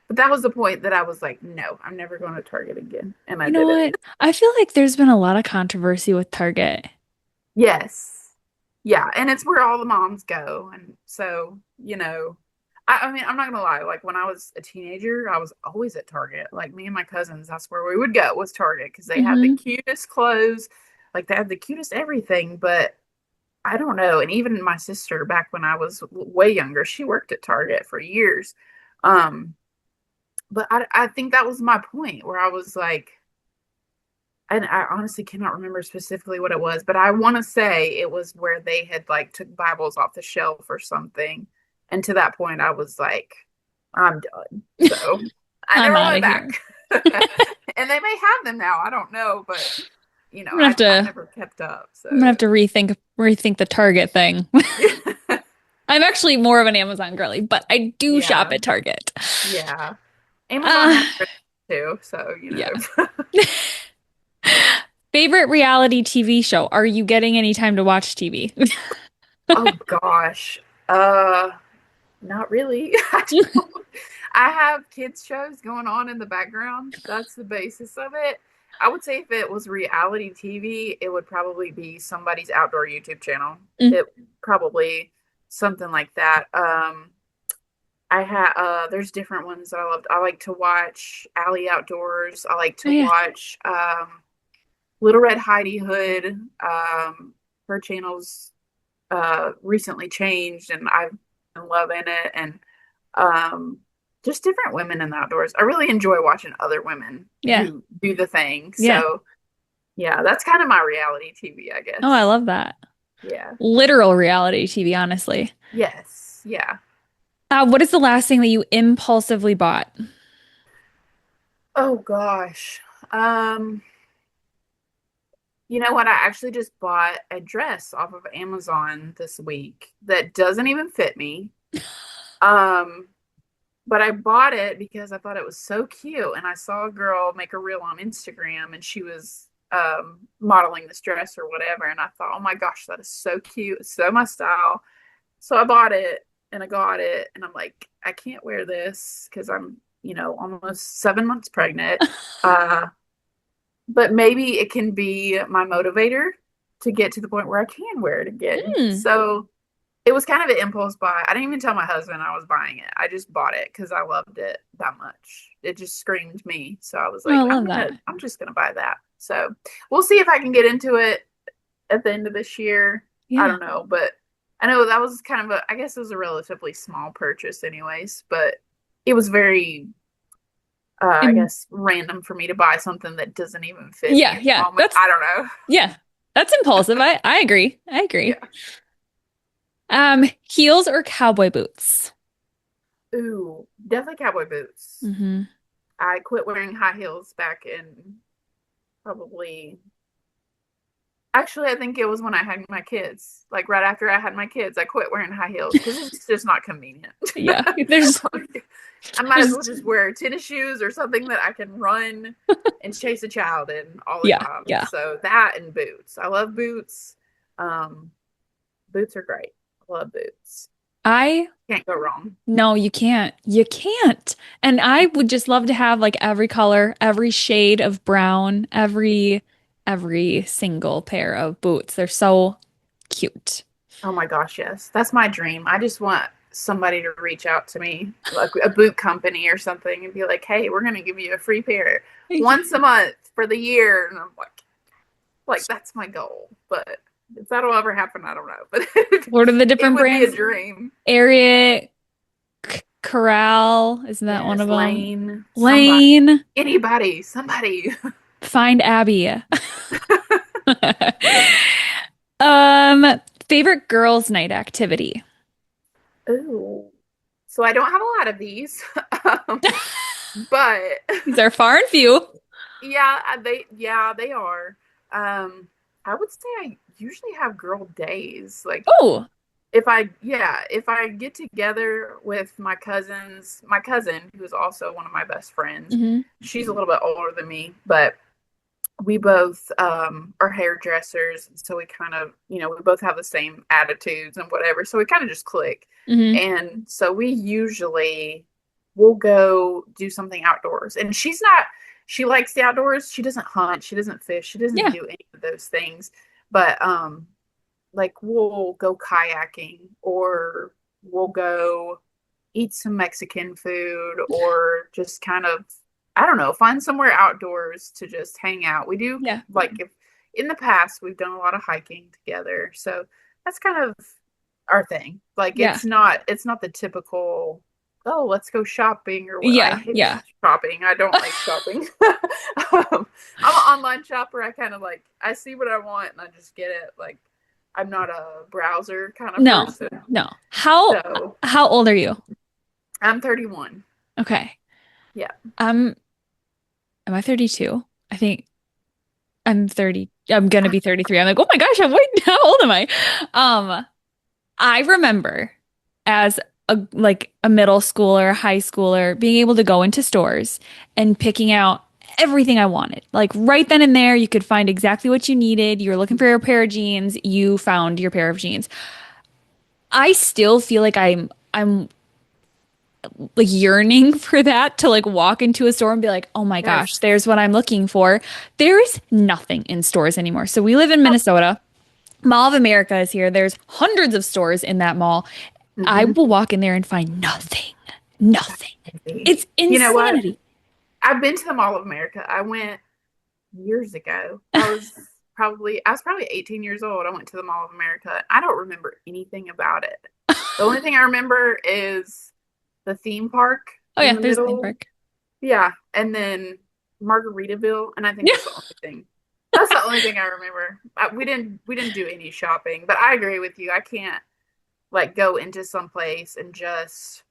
But that was the point that I was like, no, I'm never going to Target again. And I You know did it. what? I feel like there's been a lot of controversy with Target. Yes. Yeah. And it's where all the moms go. And so, I mean, I'm not gonna lie, like when I was a teenager, I was always at Target. Like me and my cousins, that's where we would go was Target because they had the Hmm. cutest clothes, like they had the cutest everything. But I don't know. And even my sister, back when I was way younger, she worked at Target for years. Um, but I think that was my point where I was like, and I honestly cannot remember specifically what it was, but I want to say it was where they had like took Bibles off the shelf or something. And to that point, I was like, I'm done. So I I'm never out went of here. back. And they may have them now. I don't know, but I'm gonna have I to never kept up. I'm gonna So have to rethink the Target thing. yeah, I'm actually more of an Amazon girly, but I do shop yeah, at Target. yeah. Amazon Uh, has it too. So, yeah. Favorite reality TV show? Are you getting any time to watch TV? Oh gosh. Uh, Not really. I don't. I have kids shows going on in the background. That's the basis of it. I would say if it was reality TV, it would probably be somebody's outdoor YouTube channel. Mm. It probably something like that. I have there's different ones that I loved. I like to watch Alley Outdoors. I like Oh to yeah. watch Little Red Heidi Hood. Her channel's recently changed and I've been loving it and um just different women in the outdoors. I really enjoy watching other women Yeah. who do the thing. Yeah. So yeah, that's kind of my reality TV, I Oh, I guess. love that. Yeah. Literal reality TV, honestly. Yes. Yeah. What is the last thing that you impulsively bought? Oh gosh. Um, you know what? I actually just bought a dress off of Amazon this week that doesn't even fit me. Um, but I bought it because I thought it was so cute. And I saw a girl make a reel on Instagram and she was modeling this dress or whatever. And I thought, oh my gosh, that is so cute. It's so my style. So I bought it and I got it. And I'm like, I can't wear this because I'm, almost 7 months pregnant. Uh, but maybe it can be my motivator to get to the point where I can wear it again. Mm. So it was kind of an impulse buy. I didn't even tell my husband I was buying it. I just bought it because I loved it that much. It just screamed me. So I was Oh, I like, love that. I'm just gonna buy that. So we'll see if I can get into it at the end of this year. I Yeah. don't know, but I know that was kind of I guess it was a relatively small purchase anyways, but it was very I Um, guess random for me to buy something that doesn't even fit me yeah, at the yeah. moment. I don't know. Yeah. That's impulsive. I agree. I agree. Yeah. Heels or cowboy boots? Ooh, definitely cowboy boots. Hmm. I quit wearing high heels back in probably actually I think it was when I had my kids. Like right after I had my kids, I quit wearing high heels because it's just not convenient. Yeah. There's Like, I might as there's well just wear tennis shoes or something that I can run and chase a child in all the yeah, time. yeah. So that and boots. I love boots. Um, Boots are great. I love boots. I Can't go wrong. No, you can't. You can't. And I would just love to have like every color, every shade of brown, every single pair of boots. They're so cute. Oh my gosh, yes. That's my dream. I just want somebody to reach out to me, like a boot company or something, and be like, "Hey, we're gonna give you a free pair once a month for the year." And I'm like that's my goal. But if that'll ever happen, I don't know. But What are the it different would be a brands? dream. Ariat, Corral, isn't that one of Yes, them? Lane, somebody, Lane, anybody, somebody. find Abby. Um, favorite girls' night activity. Ooh. So I don't have a lot of these, um, but These are far and few. they are. Um, I would say I usually have girl days. Like Oh. if I get together with my cousin who is also one of my best friends. Hmm. She's a little bit older than me, but we both are hairdressers, so we kind of, we both have the same attitudes and whatever, so we kind of just click. Hmm. And so we usually will go do something outdoors. And she likes the outdoors. She doesn't hunt, she doesn't fish, she doesn't Yeah. do any of those things. But like we'll go kayaking, or we'll go eat some Mexican food, or just kind of, I don't know, find somewhere outdoors to just hang out. We do, Yeah. like, if in the past we've done a lot of hiking together. So that's kind of our thing. Like Yeah. it's not the typical, oh, let's go shopping or what. I Yeah. hate Yeah. shopping. I don't like shopping. I'm an online shopper. I kind of like, I see what I want and I just get it. Like I'm not a browser kind of No. person. No. How old are you? I'm 31. Okay. Yeah. Um, am I 32? I think I'm 30. I'm gonna be 33. I'm like, oh my gosh, how old am I? Um, I remember as a middle schooler, high schooler, being able to go into stores and picking out everything I wanted. Like right then and there, you could find exactly what you needed. You were looking for your pair of jeans, you found your pair of jeans. I still feel like I'm like yearning for that to like walk into a store and be like, "Oh my gosh, Yes. there's what I'm looking for." There's nothing in stores anymore. So we live in Minnesota. Mall of America is here. There's hundreds of stores in that mall. I Mm-hmm. will walk in there and find nothing. Nothing. It's You know what? insanity. I've been to the Mall of America. I went years ago. I was probably 18 years old. I went to the Mall of America. I don't remember anything about it. The only thing I remember is the theme park Oh in yeah, the there's a theme middle. park. Yeah, and then Margaritaville, and I think Yeah. that's the only thing. That's the only thing I remember. We didn't do any shopping, but I agree with you. I can't like go into some place and just,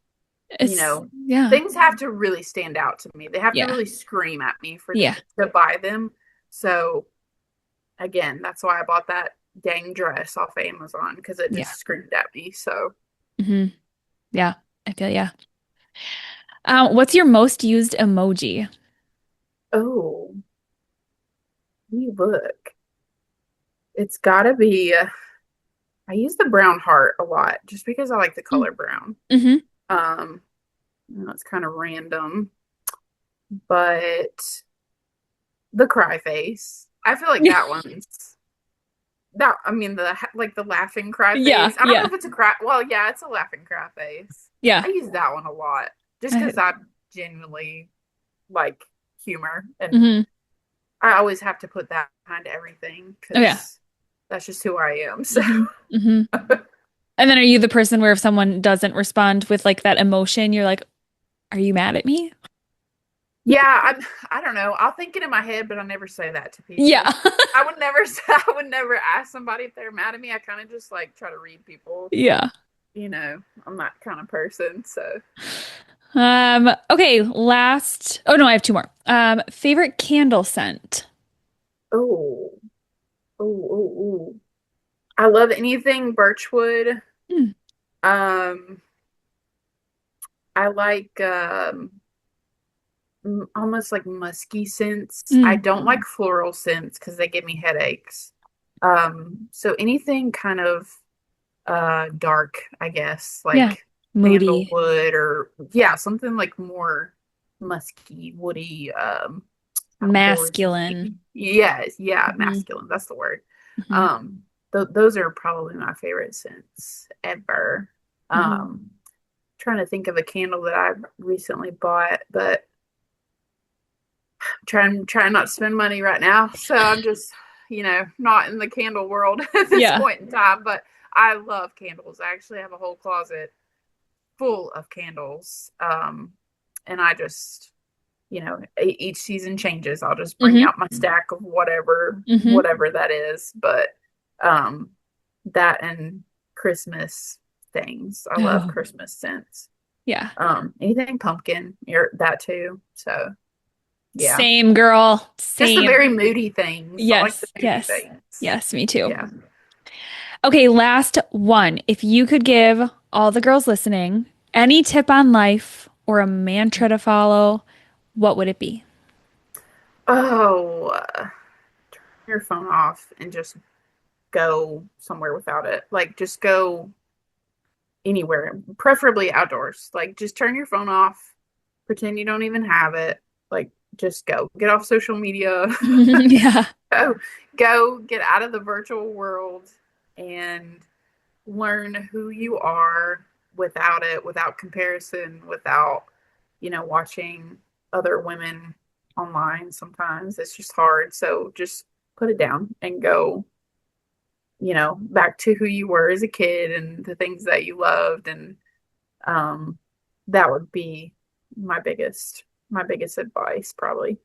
you It's know, yeah. things have to really stand out to me. They have to Yeah. really scream at me for Yeah. to buy them. So again, that's why I bought that dang dress off Amazon, because it Yeah. just screamed at me. So, Hmm. Yeah. I feel yeah. What's your most used emoji? oh, let me look. It's gotta be. I use the brown heart a lot just because I like the color brown. Mm-hmm. Um, it's kind of random, but the cry face. I feel like that one's that. I mean, the laughing cry Yeah. face. I don't know Yeah. if it's a cry. Well, yeah, it's a laughing cry face. Yeah. I use that one a lot just because I genuinely like humor, and Hmm. I always have to put that behind everything Oh yeah. because that's just who I am. So Hmm. Hmm. And then are you the person where if someone doesn't respond with like that emotion, you're like, are you mad at me? yeah, I don't know. I'll think it in my head, but I never say that to Yeah. people. I would never say, I would never ask somebody if they're mad at me. I kind of just like try to read people. Yeah. I'm that kind of person. So, Okay, last. Oh no, I have two more. Favorite candle scent. oh, oh. I love anything birchwood. Mm, Um, I like almost like musky scents. I mm, don't like floral scents because they give me headaches. So anything kind of dark, I guess, yeah. like Moody. sandalwood, or yeah, something like more musky, woody, Masculine. outdoorsy. Yes, yeah, Hmm. masculine, that's the word. Hmm. Um, those are probably my favorite scents ever. Trying to think of a candle that I recently bought, but trying not to spend money right now. So I'm just, not in the candle world at this Yeah. point in time, but I love candles. I actually have a whole closet full of candles. And I just, each season changes. I'll just bring out my stack of whatever that is. But that and Christmas things. I love Christmas scents. Yeah. Anything pumpkin, that too. So yeah. Same, girl. Just the Same. very moody things. I like Yes. the moody Yes. things. Yes, me too. Yeah. Okay, last one. If you could give all the girls listening any tip on life or a mantra to follow, what would it be? Oh, turn your phone off and just go somewhere without it. Like, just go anywhere, preferably outdoors. Like, just turn your phone off, pretend you don't even have it. Like, just go. Get off social media. Yeah. Go get out of the virtual world and learn who you are without it, without comparison, without, watching other women online. Sometimes it's just hard. So just put it down and go, back to who you were as a kid and the things that you loved. And that would be my biggest advice, probably.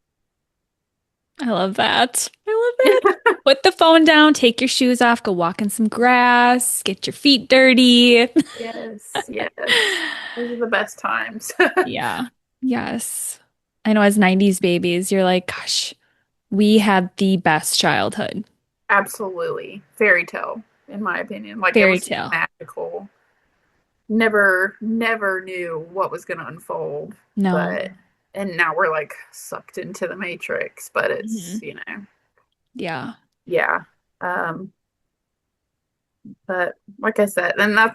I love that. I love it. Put the phone down, take your shoes off, go walk in some grass, get your feet dirty. Yes, yes. Those are the best times. Yeah. Yes. I know as 90s babies, you're like, gosh, we had the best childhood. Absolutely. Fairy tale, in my opinion. Like, it Fairy was tale. magical. Never knew what was going to unfold. No. And now we're like sucked into the matrix, but it's, Yeah. yeah. But like I said, and I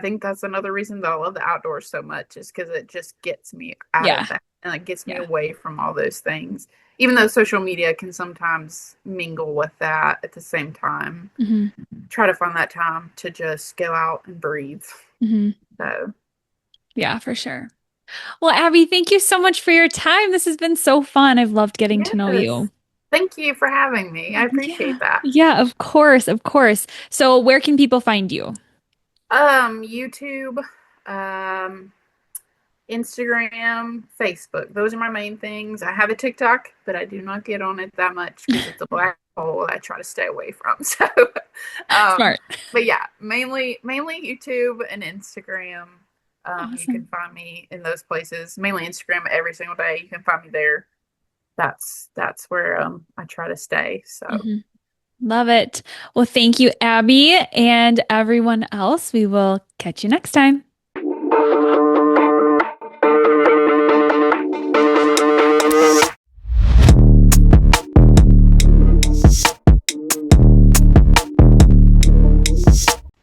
think that's another reason that I love the outdoors so much, is because it just gets me out of that, and it gets me away from all those things. Even though social media can sometimes mingle with that at the same time, try to find that time to just go out and breathe. So, yeah, for sure. Well, Abby, thank you so much for your time. This has been so fun. I've loved getting to know you. Thank you for having me. I appreciate that. Yeah, of course, of course. So where can people find you? YouTube, Instagram, Facebook. Those are my main things. I have a TikTok, but I do not get on it that much because it's a black hole I try to stay away from. So, Smart. But yeah, mainly YouTube and Instagram. Awesome. You can find me in those places. Mainly Instagram every single day. You can find me there. That's where I try to stay. So. Love it. Well, thank you, Abby, and everyone else. We will catch you next time.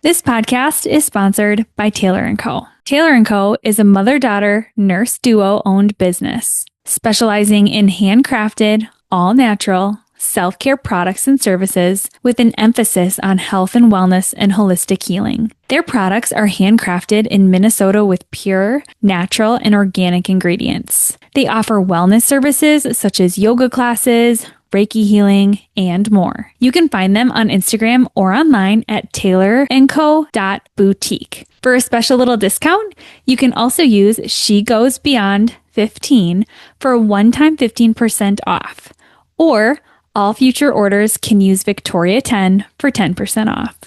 This podcast is sponsored by Taylor & Co. Taylor & Co. is a mother-daughter nurse duo-owned business specializing in handcrafted, all-natural, self-care products and services with an emphasis on health and wellness and holistic healing. Their products are handcrafted in Minnesota with pure, natural, and organic ingredients. They offer wellness services such as yoga classes, Reiki healing, and more. You can find them on Instagram or online at taylorandco.boutique. For a special little discount, you can also use She Goes Beyond 15 for a one-time 15% off. Or all future orders can use Victoria 10 for 10% off.